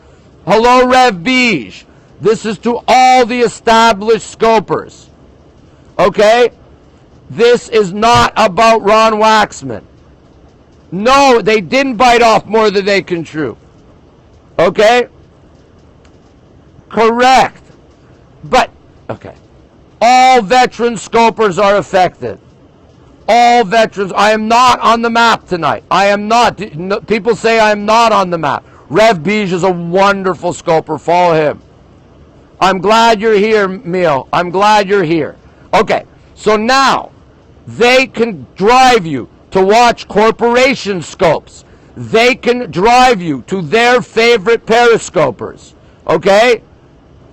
Hello, Rev Beige. This is to all the established scopers. Okay? This is not about RonWaxman. No, they didn't bite off more than they can chew. Okay? Correct. But, okay. All veteran scopers are affected. All veterans. I am not on the map tonight. I am not. People say I am not on the map. Rev Beige is a wonderful scoper. Follow him. I'm glad you're here, Mio. I'm glad you're here. Okay, so now they can drive you to watch corporation scopes. They can drive you to their favorite periscopers. Okay?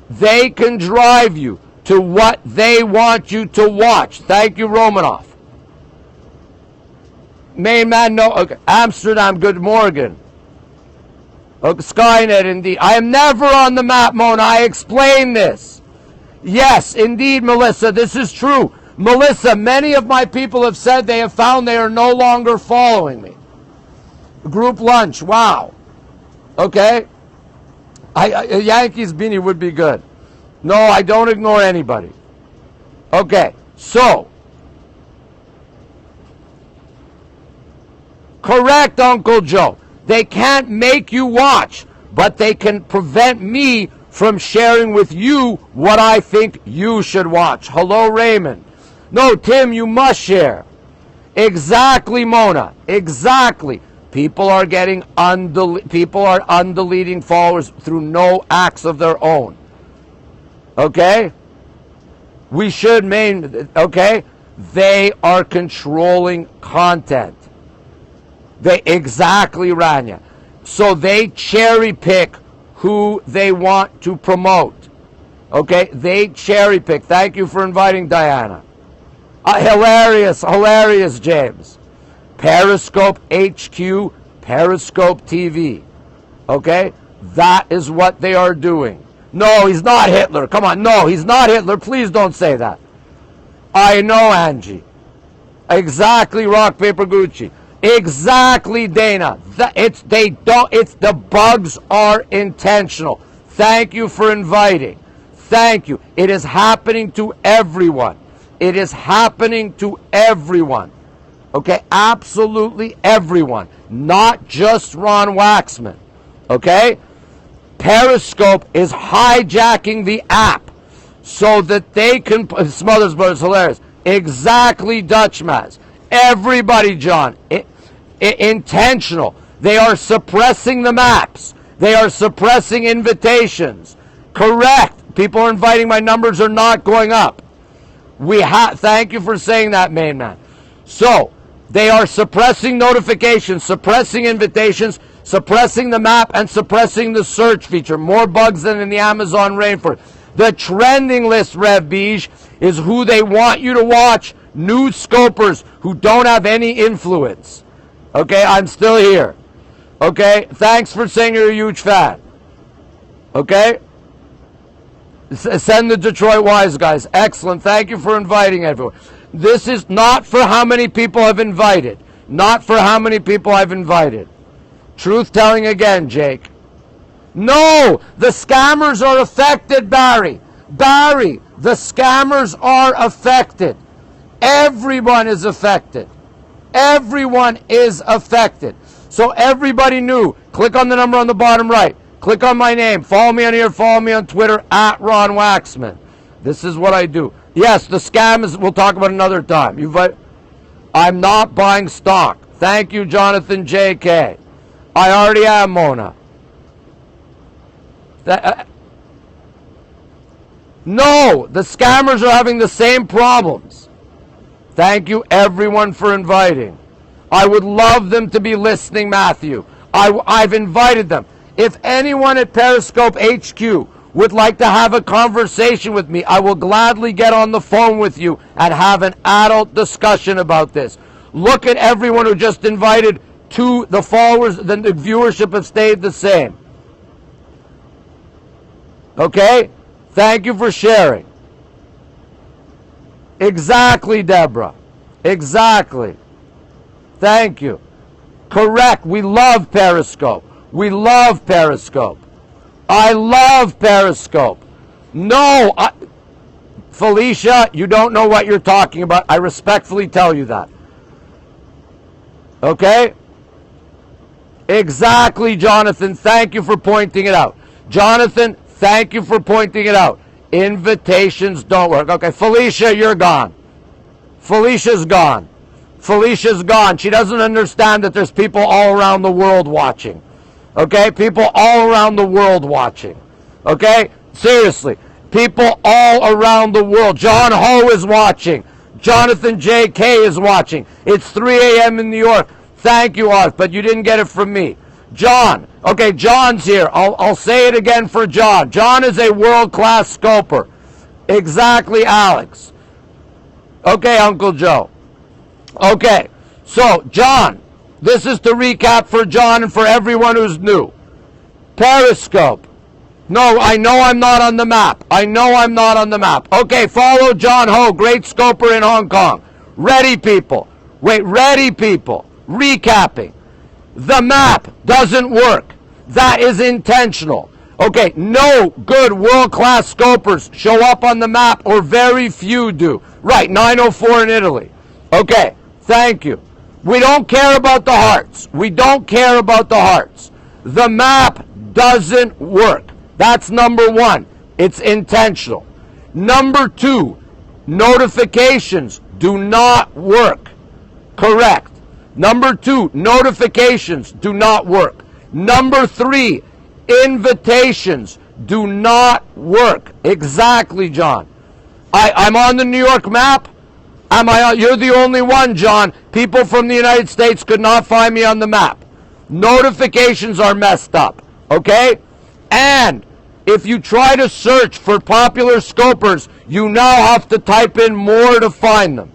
They can drive you to what they want you to watch. Thank you, Romanoff. Main man, no. Okay. Amsterdam, good morning. Okay, Skynet, indeed. I am never on the map, Mona. I explained this. Yes, indeed, Melissa, this is true. Melissa, many of my people have said they have found they are no longer following me. Group lunch, wow. Okay. A Yankees beanie would be good. No, I don't ignore anybody. Okay, so. Correct, Uncle Joe. They can't make you watch, but they can prevent me from sharing with you what I think you should watch. Hello, Raymond. No, Tim, you must share. Exactly, Mona. Exactly. People are getting undeleting followers through no acts of their own. Okay? We should okay? They are controlling content. Exactly, Rania. So they cherry pick who they want to promote. Okay? They cherry pick. Thank you for inviting Diana. Hilarious, James. Periscope HQ, Periscope TV. Okay? That is what they are doing. No, he's not Hitler. Come on. No, he's not Hitler. Please don't say that. I know, Angie. Exactly, Rock, Paper, Gucci. Exactly, Dana. The bugs are intentional. Thank you for inviting. Thank you. It is happening to everyone. It is happening to everyone. Okay? Absolutely everyone. Not just RonWaxman. Okay? Periscope is hijacking the app so that they can... Smothers Brothers, hilarious. Exactly, Dutchmaz. Everybody, John. Intentional. They are suppressing the maps. They are suppressing invitations. Correct. People are inviting. My numbers are not going up. Thank you for saying that, main man. So, they are suppressing notifications, suppressing invitations, suppressing the map, and suppressing the search feature. More bugs than in the Amazon rainforest. The trending list, Rev Beige, is who they want you to watch, New scopers who don't have any influence. Okay, I'm still here. Okay, thanks for saying you're a huge fan. Okay? Send the Detroit Wise guys. Excellent. Thank you for inviting everyone. This is not for how many people I've invited. Not for how many people I've invited. Truth telling again, Jake. No, the scammers are affected, Barry. Barry, the scammers are affected. Everyone is affected. Everyone is affected. So everybody knew. Click on the number on the bottom right. Click on my name. Follow me on here. Follow me on Twitter at RonWaxman. This is what I do. Yes, the scam is, we'll talk about another time. I'm not buying stock. Thank you, Jonathan J.K. I already am, Mona. No, the scammers are having the same problems. Thank you, everyone, for inviting. I would love them to be listening, Matthew. I've invited them. If anyone at Periscope HQ would like to have a conversation with me, I will gladly get on the phone with you and have an adult discussion about this. Look at everyone who just invited to the followers, then the viewership have stayed the same. Okay? Thank you for sharing. Exactly, Deborah. Exactly. Thank you. Correct. We love Periscope. We love Periscope. I love Periscope. No, Felicia, you don't know what you're talking about. I respectfully tell you that. Okay? Exactly, Jonathan. Thank you for pointing it out. Jonathan, thank you for pointing it out. Invitations don't work. Okay, Felicia, you're gone. Felicia's gone. Felicia's gone. She doesn't understand that there's people all around the world watching. Okay? People all around the world watching. Okay? Seriously. People all around the world. John Ho is watching. Jonathan J.K. is watching. It's 3 a.m. in New York. Thank you, Oz, but you didn't get it from me. John. Okay, John's here. I'll say it again for John. John is a world-class scoper. Exactly, Alex. Okay, Uncle Joe. Okay, so, John, this is to recap for John and for everyone who's new. Periscope. No, I know I'm not on the map. I know I'm not on the map. Okay, follow John Ho, great scoper in Hong Kong. Ready, people. Wait, ready, people. Recapping. The map doesn't work. That is intentional. Okay, no good world-class scopers show up on the map, or very few do. Right, 904 in Italy. Okay, thank you. We don't care about the hearts. We don't care about the hearts. The map doesn't work. That's number one. It's intentional. Number two, notifications do not work. Correct. Number two, notifications do not work. Number three, invitations do not work. Exactly, John. I'm on the New York map. You're the only one, John. People from the United States could not find me on the map. Notifications are messed up. Okay? And if you try to search for popular scopers, you now have to type in more to find them.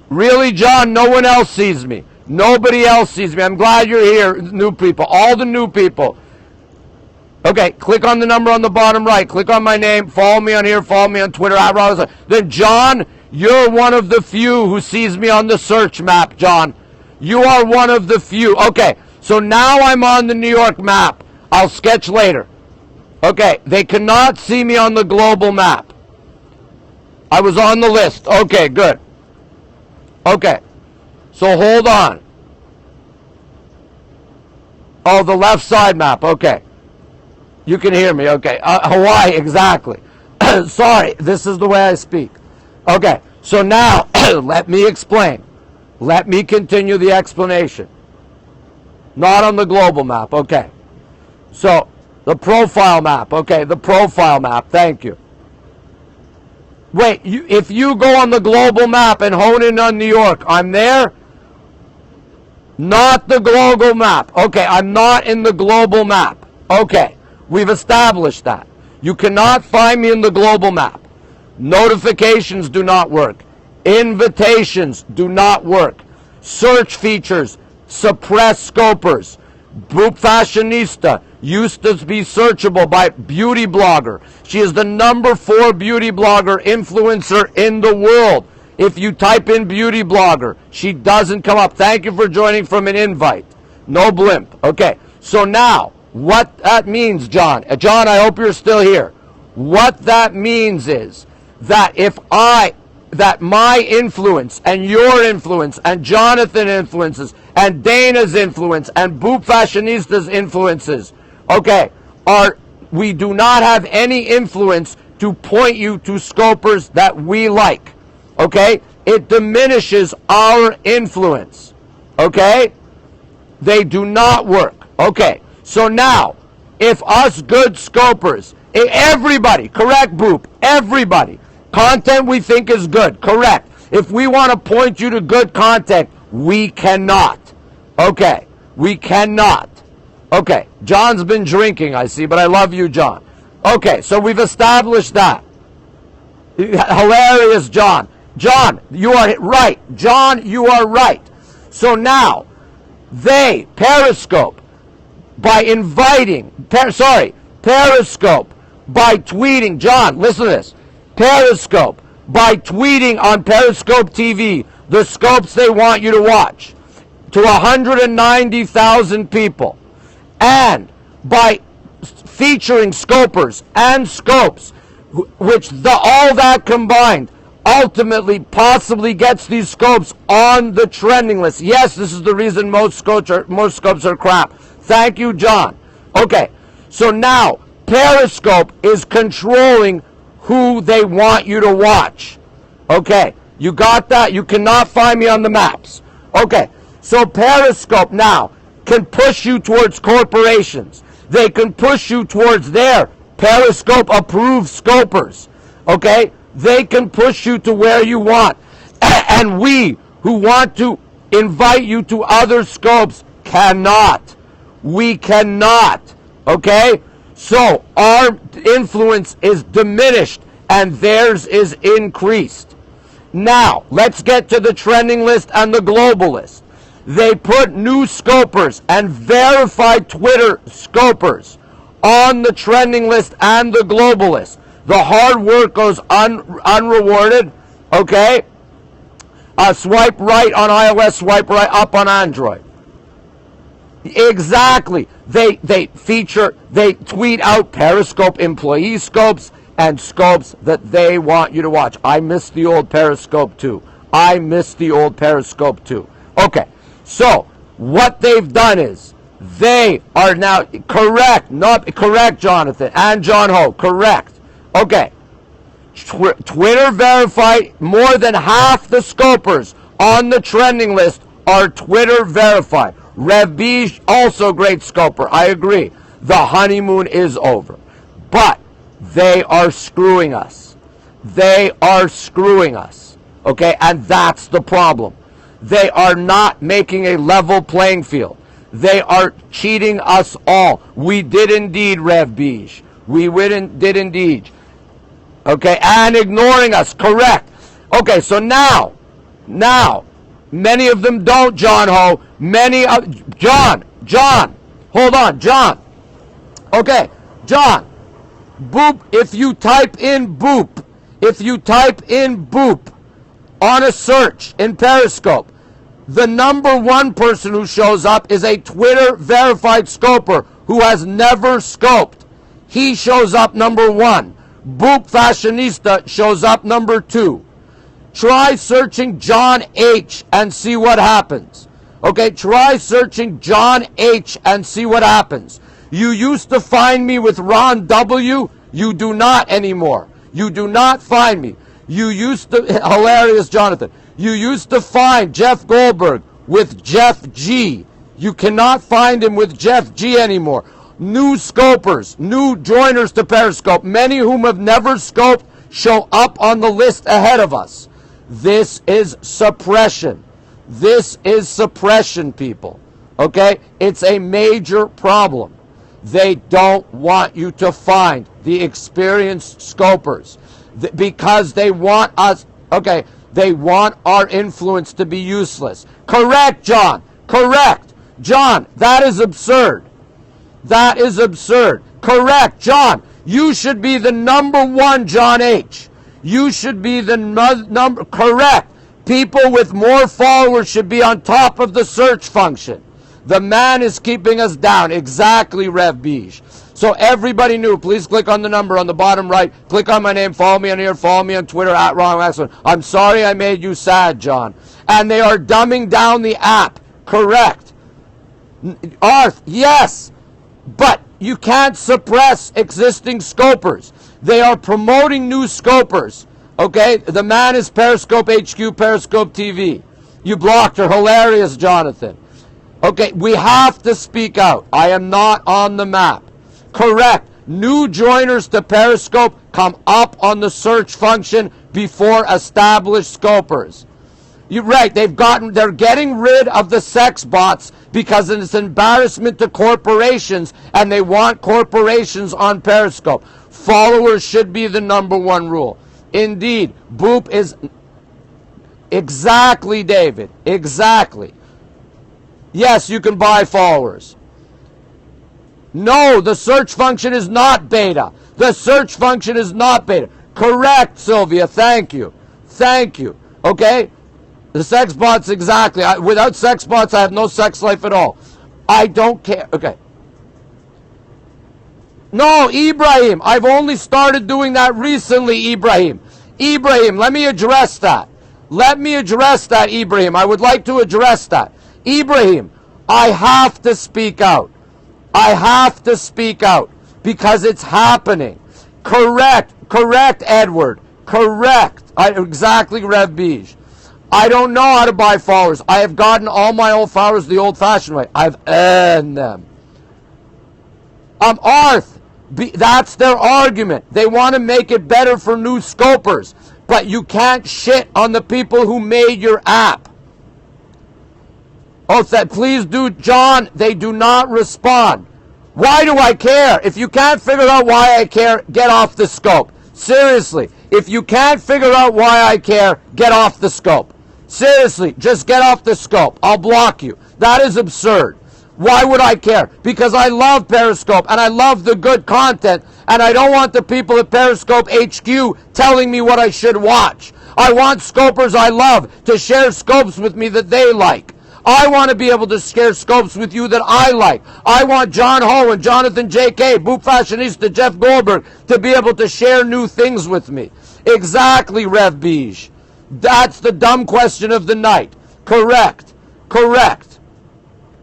Really, John? No one else sees me. Nobody else sees me. I'm glad you're here, new people. All the new people. Okay, click on the number on the bottom right. Click on my name. Follow me on here. Follow me on Twitter. Then, John, you're one of the few who sees me on the search map, John. You are one of the few. Okay, so now I'm on the New York map. I'll sketch later. Okay, they cannot see me on the global map. I was on the list. Okay, good. Okay, so hold on. Oh, the left side map. Okay. You can hear me. Okay. Hawaii, exactly. Sorry, this is the way I speak. Okay, so now let me explain. Let me continue the explanation. Not on the global map. Okay. So, the profile map. Okay, the profile map. Thank you. Wait, if you go on the global map and hone in on New York, I'm there? Not the global map. Okay, I'm not in the global map. Okay, we've established that. You cannot find me in the global map. Notifications do not work. Invitations do not work. Search features suppress scopers. Boop Fashionista used to be searchable by beauty blogger. She is the #4 beauty blogger influencer in the world. If you type in beauty blogger, she doesn't come up. Thank you for joining from an invite. No blimp. Okay, so now what that means, John. John, I hope you're still here. What that means is that that my influence and your influence and Jonathan influences and Dana's influence and Boop Fashionista's influences, okay, we do not have any influence to point you to scopers that we like, okay? It diminishes our influence, okay? They do not work, okay? So now, if us good scopers, everybody, correct, Boop, everybody, content we think is good, correct. If we want to point you to good content, we cannot. Okay, we cannot. Okay, John's been drinking, I see, but I love you, John. Okay, so we've established that. Hilarious, John. John, you are right. John, you are right. So now, Periscope, by inviting, Periscope, by tweeting, John, listen to this. Periscope, by tweeting on Periscope TV the scopes they want you to watch to 190,000 people, and by featuring scopers and scopes, which all that combined ultimately possibly gets these scopes on the trending list. Yes, this is the reason most scopes are crap. Thank you, John. Okay, so now Periscope is controlling who they want you to watch. Okay, you got that? You cannot find me on the maps. Okay, so Periscope now can push you towards corporations. They can push you towards their Periscope approved scopers. Okay, they can push you to where you want. And we who want to invite you to other scopes cannot. We cannot. Okay? So our influence is diminished and theirs is increased. Now, let's get to the trending list and the global list. They put new scopers and verified Twitter scopers on the trending list and the global list. The hard work goes unrewarded, okay? Swipe right on iOS, swipe right up on Android. Exactly. They tweet out Periscope employee scopes and scopes that they want you to watch. I miss the old Periscope too. Okay, so what they've done is they are now correct, not correct, Jonathan and John Ho, correct. Okay, Twitter verified. More than half the scopers on the trending list are Twitter verified. Rev B, also great scoper, I agree. The honeymoon is over. But they are screwing us. Okay, and that's the problem. They are not making a level playing field. They are cheating us all. We did indeed, Rev Beige. Did indeed. Okay, and ignoring us, correct. Okay, so now, many of them don't, John Ho. John, hold on, John. Okay, John, Boop, if you type in Boop on a search in Periscope, the #1 person who shows up is a Twitter verified scoper who has never scoped. He shows up #1. Boop Fashionista shows up #2. Try searching John H and see what happens. Okay, try searching John H and see what happens. You used to find me with Ron W. You do not anymore. You do not find me. You used to, hilarious Jonathan, you used to find Jeff Goldberg with Jeff G. You cannot find him with Jeff G anymore. New scopers, new joiners to Periscope, many whom have never scoped, show up on the list ahead of us. This is suppression. People. Okay? It's a major problem. They don't want you to find the experienced scopers because they want us. Okay, They want our influence to be useless. Correct, John. Correct. John, that is absurd. That is absurd. Correct, John. You should be the number one, John H. You should be the number. Correct. People with more followers should be on top of the search function. The man is keeping us down. Exactly, Rev Beige. So everybody knew. Please click on the number on the bottom right. Click on my name. Follow me on here. Follow me on Twitter at RonWaxman. I'm sorry I made you sad, John. And they are dumbing down the app. Correct. Arth, yes. But you can't suppress existing scopers. They are promoting new scopers. Okay? The man is Periscope HQ, Periscope TV. You blocked her. Hilarious, Jonathan. Okay, we have to speak out. I am not on the map. Correct. New joiners to Periscope come up on the search function before established scopers. You're right. They're getting rid of the sex bots because it's an embarrassment to corporations, and they want corporations on Periscope. Followers should be the number one rule. Indeed, Boop is exactly, David. Exactly. Yes, you can buy followers. No, the search function is not beta. The search function is not beta. Correct, Sylvia. Thank you. Thank you. Okay? The sex bots, exactly. Without sex bots, I have no sex life at all. I don't care. Okay. No, Ibrahim. I've only started doing that recently, Ibrahim. Ibrahim, let me address that. Let me address that, Ibrahim. I would like to address that. Ibrahim, I have to speak out. I have to speak out because it's happening. Correct. Correct, Edward. Correct. Exactly, Rev Beige. I don't know how to buy followers. I have gotten all my old followers the old-fashioned way. I've earned them. Arth, that's their argument. They want to make it better for new scopers. But you can't shit on the people who made your app. Oh, please do, John. They do not respond. Why do I care? If you can't figure out why I care, get off the scope. Seriously. If you can't figure out why I care, get off the scope. Seriously, just get off the scope. I'll block you. That is absurd. Why would I care? Because I love Periscope and I love the good content, and I don't want the people at Periscope HQ telling me what I should watch. I want scopers I love to share scopes with me that they like. I want to be able to share scopes with you that I like. I want John Ho and Jonathan J.K., Boop Fashionista, Jeff Goldberg to be able to share new things with me. Exactly, Rev Beige. That's the dumb question of the night. Correct. Correct.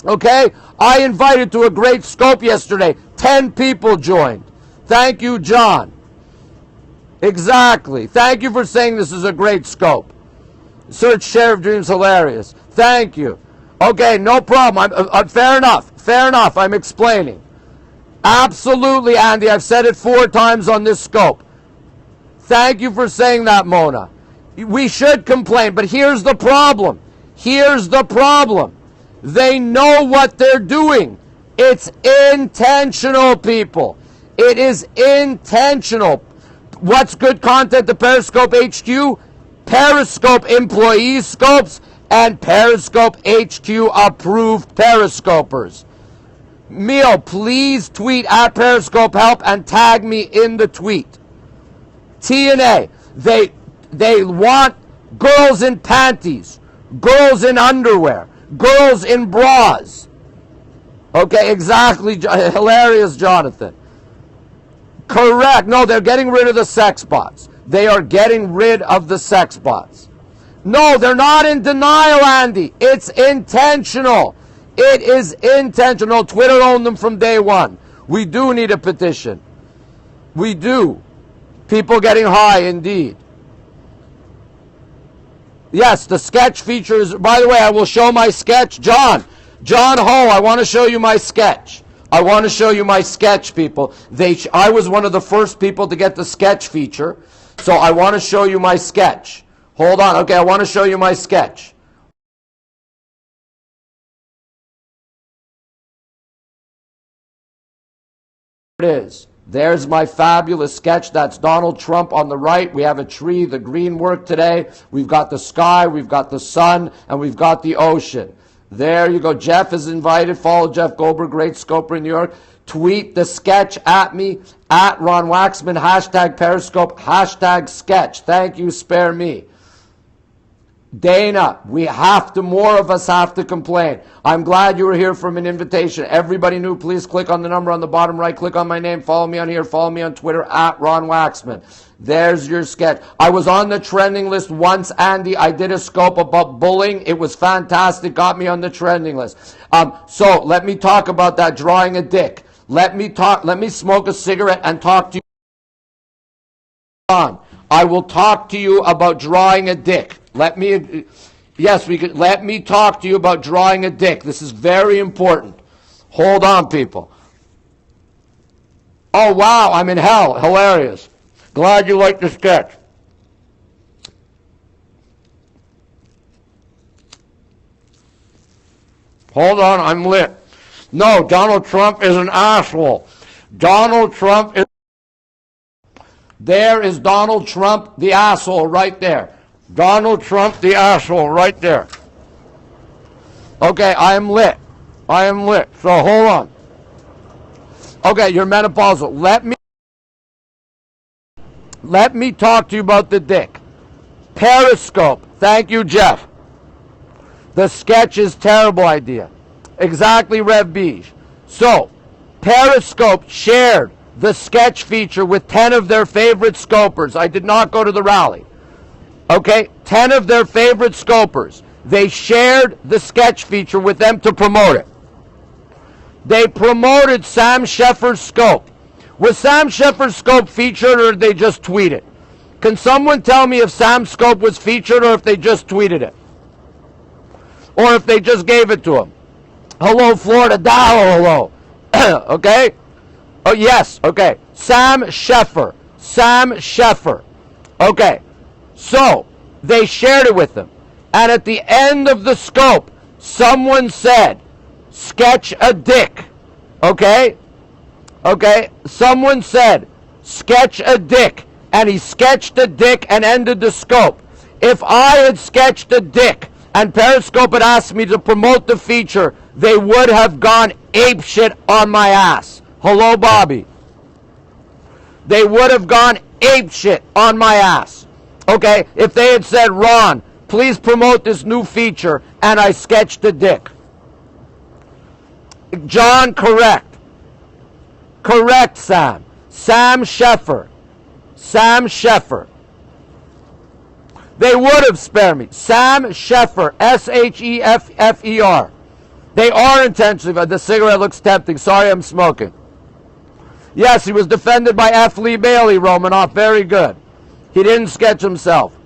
Okay? I invited to a great scope yesterday. 10 people joined. Thank you, John. Exactly. Thank you for saying this is a great scope. Search Sheriff Dreams hilarious. Thank you. Okay, no problem. Fair enough. Fair enough. I'm explaining. Absolutely, Andy. I've said it 4 times on this scope. Thank you for saying that, Mona. We should complain, but here's the problem. Here's the problem. They know what they're doing. It's intentional, people. It is intentional. What's good content to Periscope HQ? Periscope employee scopes and Periscope HQ approved Periscopers. Mio, please tweet at Periscope Help and tag me in the tweet. TNA, they want girls in panties, girls in underwear, girls in bras. Okay, exactly. Hilarious, Jonathan. Correct. No, they're getting rid of the sex bots. They are getting rid of the sex bots. No, they're not in denial, Andy. It's intentional. It is intentional. Twitter owned them from day one. We do need a petition. We do. People getting high, indeed. Yes, the sketch feature is, by the way, I will show my sketch. John Ho, I want to show you my sketch. I want to show you my sketch, people. I was one of the first people to get the sketch feature, so I want to show you my sketch. Hold on. Okay, I want to show you my sketch. It is. There's my fabulous sketch. That's Donald Trump on the right. We have a tree, the green work today. We've got the sky, we've got the sun, and we've got the ocean. There you go. Jeff is invited. Follow Jeff Goldberg, great scoper in New York. Tweet the sketch at me, at RonWaxman, hashtag Periscope, hashtag sketch. Thank you, spare me. Dana, more of us have to complain. I'm glad you were here from an invitation. Everybody new, please click on the number on the bottom right. Click on my name. Follow me on here. Follow me on Twitter, at RonWaxman. There's your sketch. I was on the trending list once, Andy. I did a scope about bullying. It was fantastic. Got me on the trending list. So let me talk about that, drawing a dick. Let me smoke a cigarette and talk to you. I will talk to you about drawing a dick. Let me talk to you about drawing a dick. This is very important. Hold on, people. Oh, wow, I'm in hell. Hilarious. Glad you liked the sketch. Hold on, I'm lit. No, Donald Trump is an asshole. Donald Trump is... There is Donald Trump, the asshole, right there. Donald Trump, the asshole, right there. Okay, I am lit. I am lit. So hold on. Okay, you're menopausal. Let me talk to you about the dick. Periscope. Thank you, Jeff. The sketch is terrible idea. Exactly, Rev Beige. So, Periscope shared the sketch feature with 10 of their favorite scopers. I did not go to the rally. Okay, 10 of their favorite scopers. They shared the sketch feature with them to promote it. They promoted Sam Sheffer's scope. Was Sam Sheffer's scope featured, or did they just tweet it? Can someone tell me if Sam's scope was featured or if they just tweeted it? Or if they just gave it to him? Hello, Florida Dow, hello. Okay? Oh, yes, okay. Sam Sheffer. Okay. So, they shared it with them. And at the end of the scope, someone said, sketch a dick. Okay? Okay? Someone said, sketch a dick. And he sketched a dick and ended the scope. If I had sketched a dick and Periscope had asked me to promote the feature, they would have gone apeshit on my ass. Hello, Bobby. They would have gone apeshit on my ass. Okay, if they had said, Ron, please promote this new feature, and I sketched a dick. John, correct. Correct, Sam. Sam Sheffer. They would have spared me. Sam Sheffer. Sheffer. They are intentionally, but the cigarette looks tempting. Sorry, I'm smoking. Yes, he was defended by F. Lee Bailey, Romanoff. Very good. He didn't sketch himself.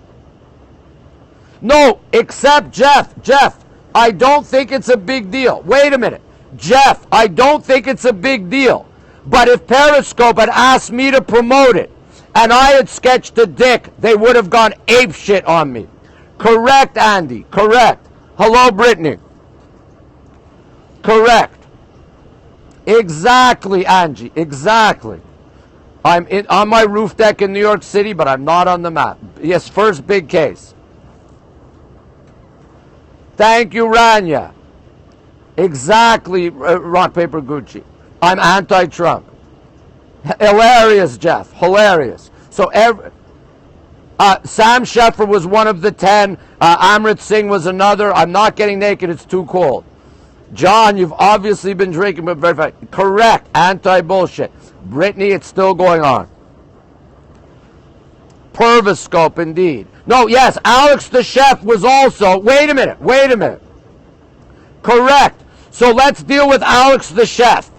No, except Jeff, I don't think it's a big deal. Wait a minute. Jeff, I don't think it's a big deal. But if Periscope had asked me to promote it, and I had sketched a dick, they would have gone apeshit on me. Correct, Andy. Correct. Hello, Brittany. Correct. Exactly, Angie. Exactly. I'm on my roof deck in New York City, but I'm not on the map. Yes, first big case. Thank you, Rania. Exactly, Rock, Paper, Gucci. I'm anti-Trump. Hilarious, Jeff. Hilarious. So Sam Sheffer was one of the 10. Amrit Singh was another. I'm not getting naked. It's too cold. John, you've obviously been drinking, but very fine. Correct. Anti-bullshit. Brittany, it's still going on. Periscope, indeed. No, yes, Alex the Chef was also... Wait a minute. Correct. So let's deal with Alex the Chef.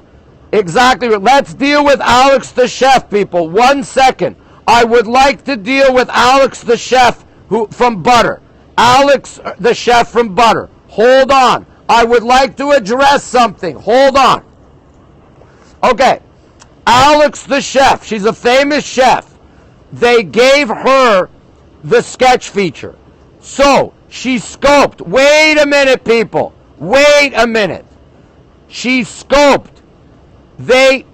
Exactly. Let's deal with Alex the Chef, people. 1 second. I would like to deal with Alex the Chef from Butter. Alex the Chef from Butter. Hold on. I would like to address something. Hold on. Okay. Alex the Chef. She's a famous chef. They gave her the sketch feature. So, she scoped. Wait a minute, people. Wait a minute. She scoped. They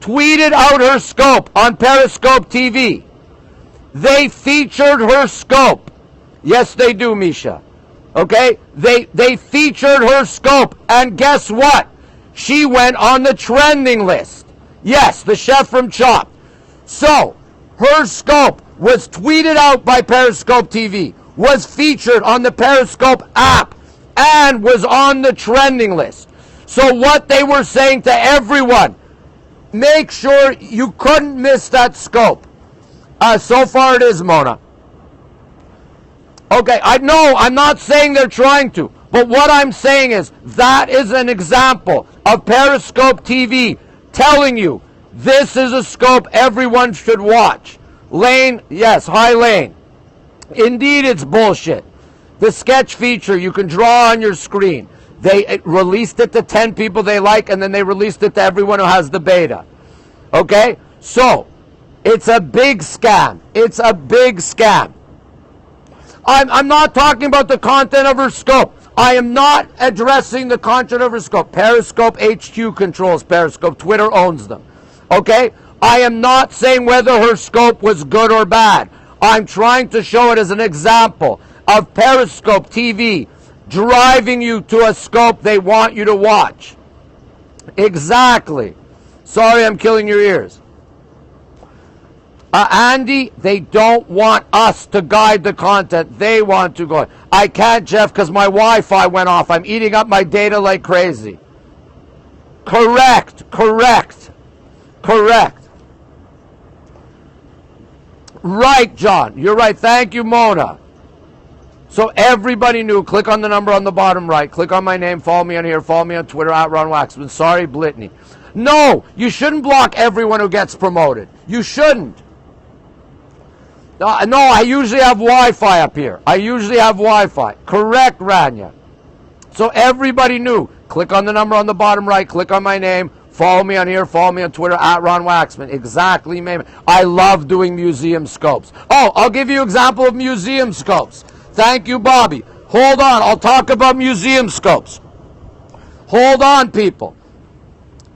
tweeted out her scope on Periscope TV. They featured her scope. Yes, they do, Misha. Okay? They featured her scope. And guess what? She went on the trending list. Yes, the chef from Chopped. So, her scope was tweeted out by Periscope TV, was featured on the Periscope app, and was on the trending list. So what they were saying to everyone, make sure you couldn't miss that scope. So far it is, Mona. Okay, I know, I'm not saying they're trying to, but what I'm saying is that is an example of Periscope TV telling you this is a scope everyone should watch. Lane, yes, hi Lane. Indeed, it's bullshit. The sketch feature you can draw on your screen. They released it to 10 people they like, and then they released it to everyone who has the beta. Okay? So, it's a big scam. It's a big scam. I'm not talking about the content of her scope. I am not addressing the content of her scope. Periscope HQ controls Periscope. Twitter owns them. Okay? I am not saying whether her scope was good or bad. I'm trying to show it as an example of Periscope TV driving you to a scope they want you to watch. Exactly. Sorry, I'm killing your ears. Andy, they don't want us to guide the content. They want to go. I can't, Jeff, because my Wi-Fi went off. I'm eating up my data like crazy. Correct. Right, John. You're right. Thank you, Mona. So everybody knew. Click on the number on the bottom right. Click on my name. Follow me on here. Follow me on Twitter at RonWaxman. Sorry, Blitney. No, you shouldn't block everyone who gets promoted. You shouldn't. No, I usually have Wi-Fi up here. I usually have Wi-Fi. Correct, Rania. So everybody knew. Click on the number on the bottom right. Click on my name. Follow me on here. Follow me on Twitter at RonWaxman. Exactly, man. I love doing museum scopes. Oh, I'll give you an example of museum scopes. Thank you, Bobby. Hold on. I'll talk about museum scopes. Hold on, people.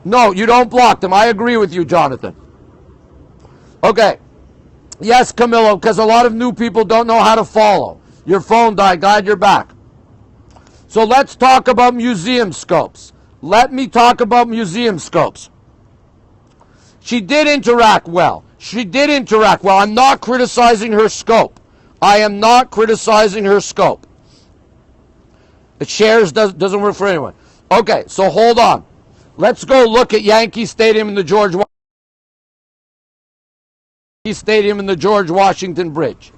No, you don't block them. I agree with you, Jonathan. Okay. Yes, Camillo, because a lot of new people don't know how to follow. Your phone died. Glad you're back. So let's talk about museum scopes. Let me talk about museum scopes. She did interact well. I'm not criticizing her scope. I am not criticizing her scope. It shares doesn't work for anyone. Okay, so hold on. Let's go look at Yankee Stadium and the George Washington Bridge.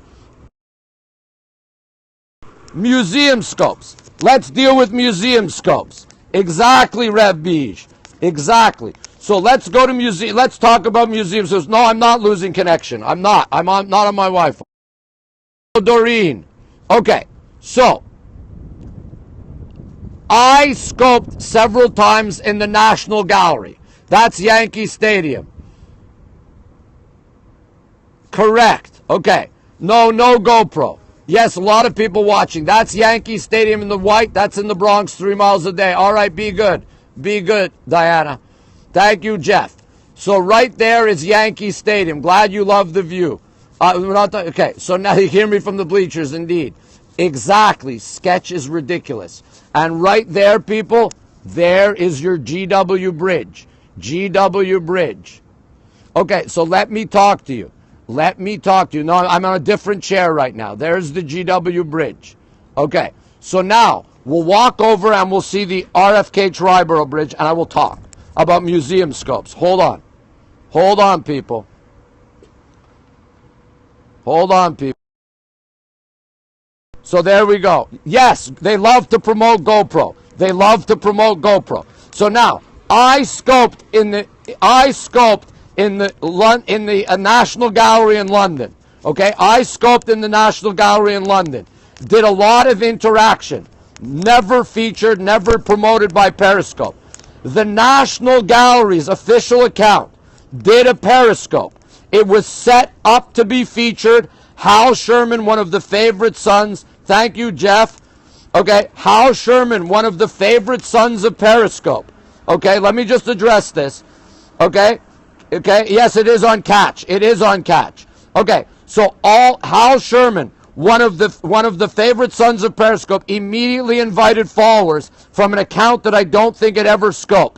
Museum scopes. Let's deal with museum scopes. Exactly, Rev Beige. Exactly. So let's go to museum. Let's talk about museum scopes. No, I'm not losing connection. I'm not on my Wi-Fi. Doreen. Okay, so I scoped several times in the National Gallery. That's Yankee Stadium. Correct. Okay. No GoPro. Yes, a lot of people watching. That's Yankee Stadium in the white. That's in the Bronx, 3 miles a day. All right, be good. Be good, Diana. Thank you, Jeff. So right there is Yankee Stadium. Glad you love the view. Okay, so now you hear me from the bleachers, indeed. Exactly. Sketch is ridiculous. And right there, people, there is your GW Bridge. GW Bridge. Okay, so let me talk to you. No, I'm on a different chair right now. There's the GW Bridge. Okay, so now we'll walk over and we'll see the RFK Triborough Bridge, and I will talk about museum scopes. Hold on. Hold on, people. So there we go. Yes, they love to promote GoPro. So now I scoped in the National Gallery in London. Okay, I scoped in the National Gallery in London. Did a lot of interaction. Never featured, never promoted by Periscope. The National Gallery's official account did a Periscope. It was set up to be featured. Hal Sherman, one of the favorite sons. Thank you, Jeff. Okay, Hal Sherman, one of the favorite sons of Periscope. Okay, let me just address this. Okay, Okay, yes, it is on catch. It is on catch. Okay, so Hal Sherman, one of the favorite sons of Periscope, immediately invited followers from an account that I don't think it ever scoped.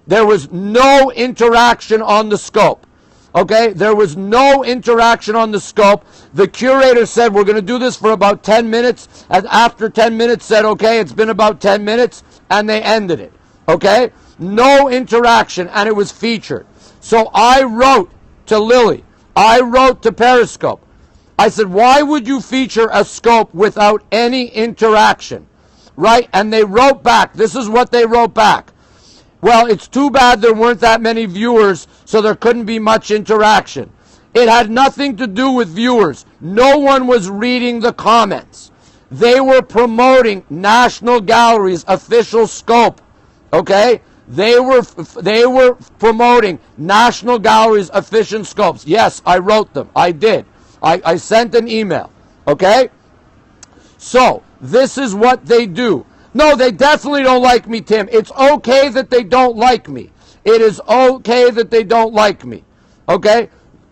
There was no interaction on the scope. Okay, there was no interaction on the scope. The curator said, we're going to do this for about 10 minutes. And after 10 minutes said, okay, it's been about 10 minutes. And they ended it. Okay, no interaction, and it was featured. So I wrote to Lily. I wrote to Periscope. I said, why would you feature a scope without any interaction? Right? And they wrote back. This is what they wrote back. Well, it's too bad there weren't that many viewers, so there couldn't be much interaction. It had nothing to do with viewers. No one was reading the comments. They were promoting National Gallery's official scope. Okay? They were promoting National Gallery's official scopes. Yes, I wrote them. I did. I sent an email. Okay? So, this is what they do. No, they definitely don't like me, Tim. It's okay that they don't like me. It is okay that they don't like me. Okay?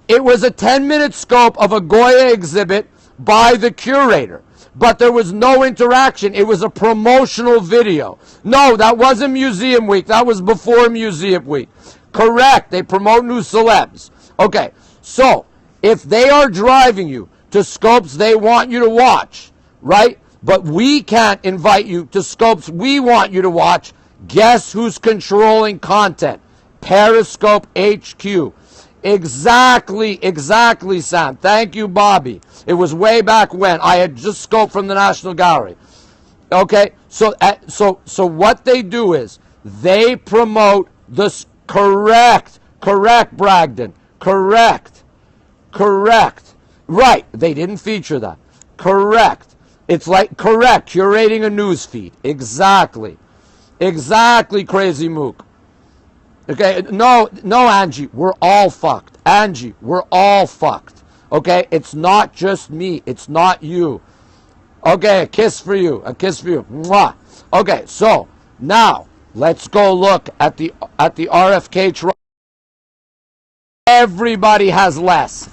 It was a 10-minute scope of a Goya exhibit by the curator. But there was no interaction. It was a promotional video. No, that wasn't Museum Week. That was before Museum Week. Correct. They promote new celebs. Okay, so if they are driving you to scopes they want you to watch, right? But we can't invite you to scopes we want you to watch, guess who's controlling content? Periscope HQ. Exactly, Sam. Thank you, Bobby. It was way back when. I had just scoped from the National Gallery. Okay, so what they do is they promote this. Correct, Bragdon. Correct. Right, they didn't feature that. Correct. It's like curating a news feed. Exactly, Crazy Mook. Okay, no, Angie, we're all fucked. Angie, we're all fucked. Okay, it's not just me. It's not you. Okay, a kiss for you. Mwah. Okay, so now let's go look at the RFK trial. Everybody has less.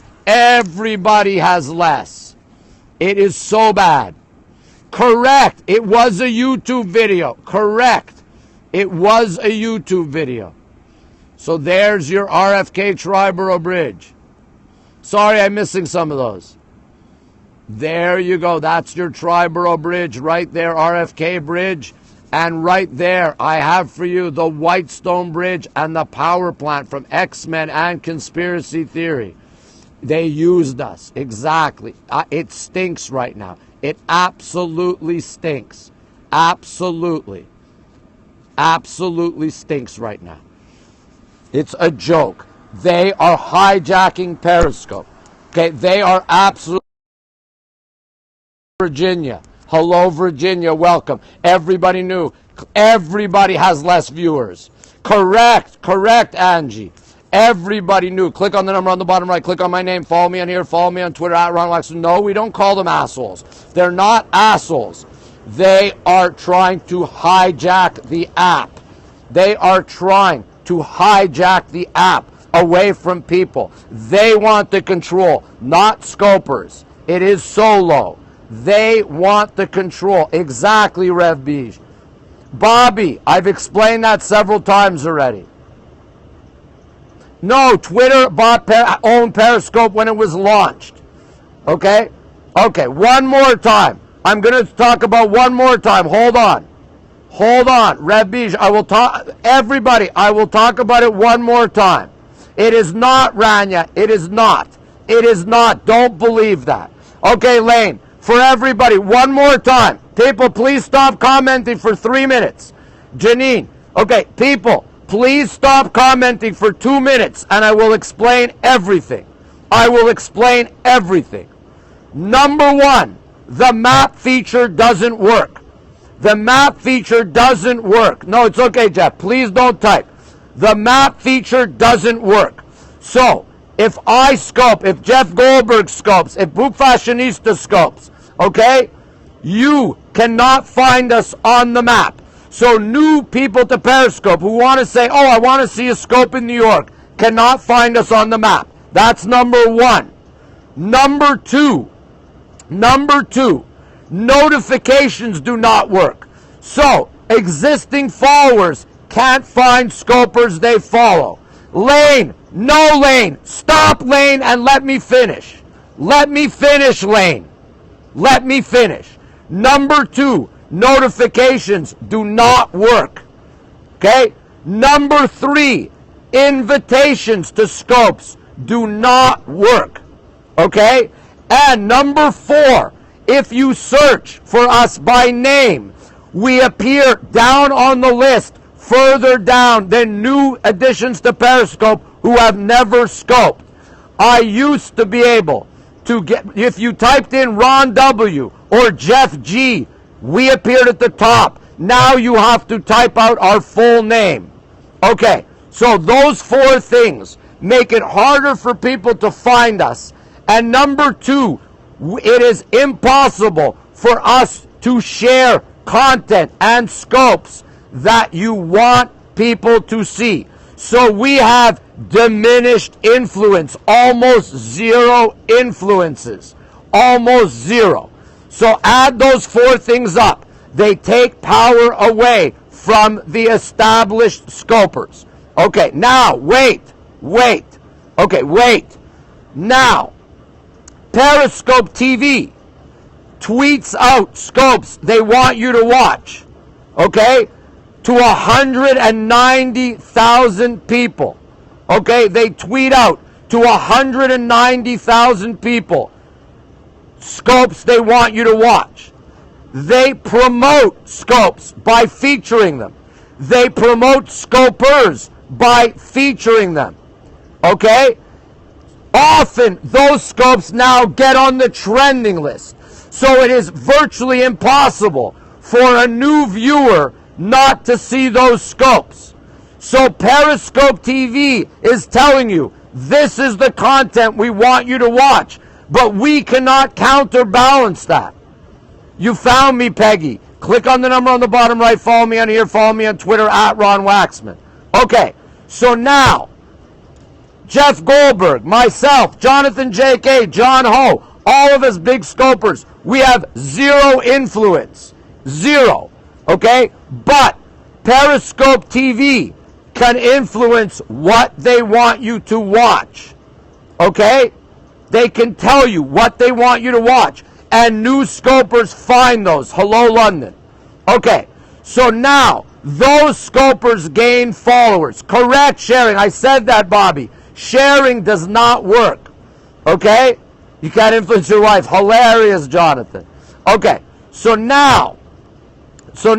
It is so bad. Correct. It was a YouTube video. Correct. It was a YouTube video. So there's your RFK Triborough Bridge. Sorry, I'm missing some of those. There you go. That's your Triborough Bridge right there, RFK Bridge. And right there, I have for you the Whitestone Bridge and the power plant from X-Men and Conspiracy Theory. They used us. Exactly. It stinks right now. It absolutely stinks. Absolutely stinks right now. It's a joke. They are hijacking Periscope. Okay, they are absolutely. Virginia. Hello, Virginia. Welcome. Everybody knew. Everybody has less viewers. Correct, Angie. Everybody knew. Click on the number on the bottom right. Click on my name. Follow me on here. Follow me on Twitter at RonWaxman. No, we don't call them assholes. They're not assholes. They are trying to hijack the app. They are trying to hijack the app away from people. They want the control, not scopers. It is solo. They want the control. Exactly, Rev Beige. Bobby, I've explained that several times already. No, Twitter owned Periscope when it was launched. Okay? Okay, one more time. I'm going to talk about one more time. Hold on. Rev Beige, I will talk, everybody, I will talk about it one more time. It is not, Rania. It is not. Don't believe that. Okay, Lane, for everybody, one more time. People, please stop commenting for 3 minutes. Janine, okay, people, please stop commenting for 2 minutes and I will explain everything. Number one, the map feature doesn't work. No, it's okay, Jeff. Please don't type. The map feature doesn't work. So, if I scope, if Jeff Goldberg scopes, if Boop Fashionista scopes, okay, you cannot find us on the map. So new people to Periscope who want to say, oh, I want to see a scope in New York, cannot find us on the map. That's number one. Number two, notifications do not work. So, existing followers can't find scopers they follow. Lane, no Lane, stop Lane and let me finish. Let me finish, Lane. Let me finish. Number two, notifications do not work. Okay? Number three, invitations to scopes do not work. Okay? And number four, if you search for us by name, we appear down on the list, further down than new additions to Periscope who have never scoped. I used to be able to get, if you typed in Ron W. or Jeff G., we appeared at the top. Now you have to type out our full name. Okay, so those four things make it harder for people to find us. And number two, it is impossible for us to share content and scopes that you want people to see. So we have diminished influence, almost zero influences, almost zero. So add those four things up. They take power away from the established scopers. Okay, now, wait. Okay, wait. Now, Periscope TV tweets out scopes they want you to watch, okay, to 190,000 people. Okay, they tweet out to 190,000 people scopes they want you to watch. They promote scopes by featuring them. They promote scopers by featuring them. Okay? Often those scopes now get on the trending list. So it is virtually impossible for a new viewer not to see those scopes. So Periscope TV is telling you, this is the content we want you to watch. But we cannot counterbalance that. You found me, Peggy. Click on the number on the bottom right. Follow me on here. Follow me on Twitter at RonWaxman. Okay, so now, Jeff Goldberg, myself, Jonathan J.K., John Ho, all of us big scopers, we have zero influence. Zero. Okay? But Periscope TV can influence what they want you to watch. Okay? They can tell you what they want you to watch. And new scopers find those. Hello, London. Okay, so now those scopers gain followers. Correct sharing. I said that, Bobby. Sharing does not work. Okay? You can't influence your wife. Hilarious, Jonathan. Okay, so now, the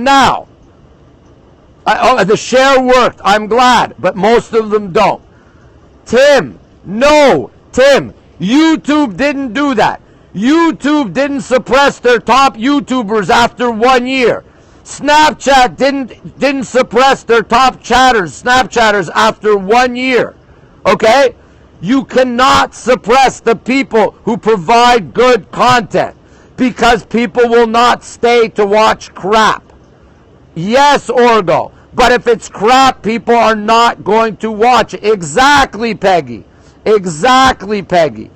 share worked. I'm glad, but most of them don't. Tim, YouTube didn't do that. YouTube didn't suppress their top YouTubers after 1 year. Snapchat didn't suppress their top Snapchatters after 1 year. Okay? You cannot suppress the people who provide good content because people will not stay to watch crap. Yes, Orgo. But if it's crap, people are not going to watch it. Exactly, Peggy. Exactly, Peggy.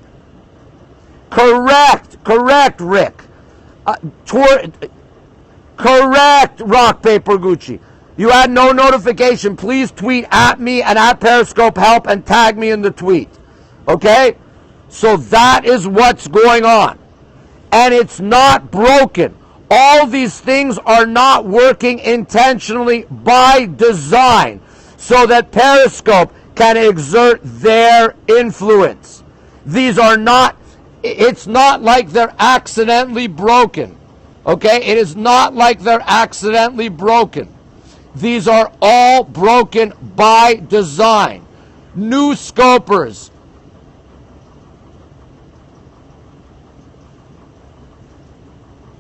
Correct, Rick. Correct, Rock Paper Gucci. You had no notification. Please tweet at me and at Periscope Help and tag me in the tweet. Okay? So that is what's going on. And it's not broken. All these things are not working intentionally by design so that Periscope can exert their influence. These are not, it's not like they're accidentally broken. Okay? It is not like they're accidentally broken. These are all broken by design. New scopers.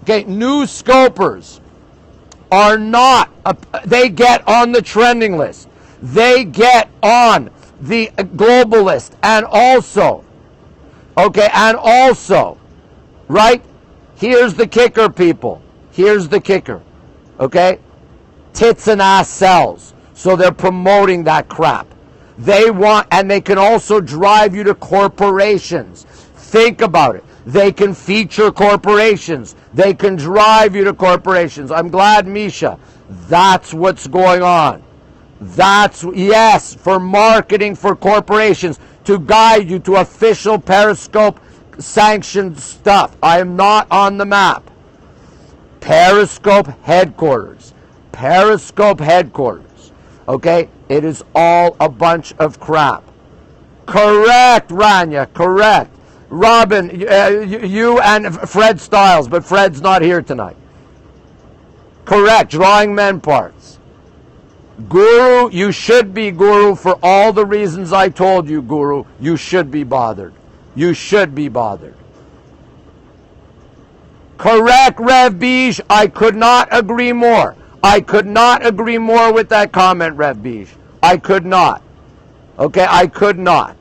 Okay, new scopers are not, they get on the trending list. They get on the global list. And also, right? Here's the kicker, people. Here's the kicker. Okay? Tits and ass sells. So they're promoting that crap. They want, and they can also drive you to corporations. Think about it. They can feature corporations. They can drive you to corporations. I'm glad, Misha. That's what's going on. That's, yes, for marketing for corporations, to guide you to official Periscope sanctioned stuff. I am not on the map. Periscope headquarters. Periscope headquarters. Okay? It is all a bunch of crap. Correct, Rania, correct. Robin, you and Fred Stiles, but Fred's not here tonight. Correct, drawing men parts. Guru, you should be, Guru, for all the reasons I told you, Guru. You should be bothered. You should be bothered. Correct, Rev Beige. I could not agree more. I could not agree more with that comment, Rev Beige. I could not. Okay, I could not.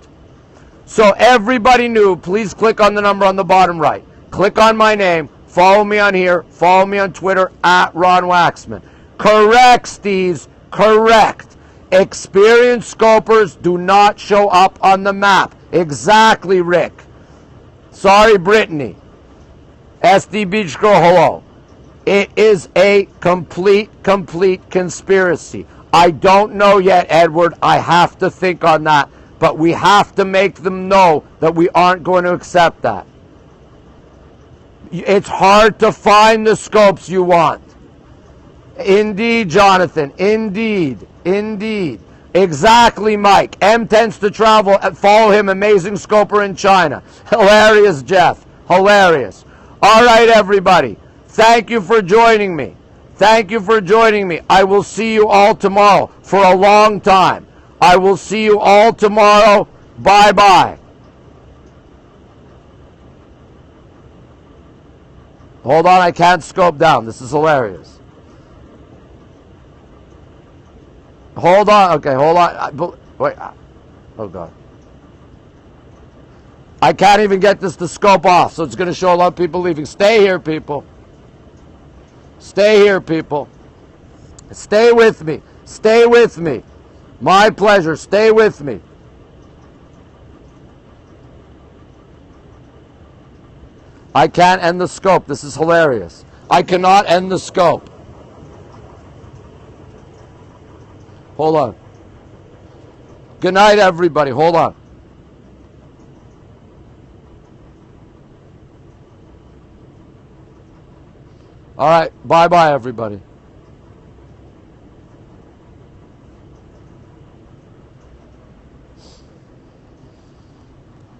So everybody knew, please click on the number on the bottom right. Click on my name. Follow me on here. Follow me on Twitter, @RonWaxman. Correct, Steves. Correct. Experienced scopers do not show up on the map. Exactly, Rick. Sorry, Brittany. SD Beach Girl, hello. It is a complete conspiracy. I don't know yet, Edward. I have to think on that. But we have to make them know that we aren't going to accept that. It's hard to find the scopes you want. Indeed, Jonathan. Indeed. Indeed. Exactly, Mike. M tends to travel. Follow him. Amazing scoper in China. Hilarious, Jeff. Hilarious. All right, everybody. Thank you for joining me. Thank you for joining me. I will see you all tomorrow for a long time. I will see you all tomorrow. Bye-bye. Hold on, I can't scope down. This is hilarious. Hold on. Okay, hold on. Wait. Oh, God. I can't even get this to scope off, so it's going to show a lot of people leaving. Stay here, people. Stay here, people. Stay with me. Stay with me. My pleasure. Stay with me. I can't end the scope. This is hilarious. I cannot end the scope. Hold on. Good night, everybody. Hold on. All right. Bye-bye, everybody.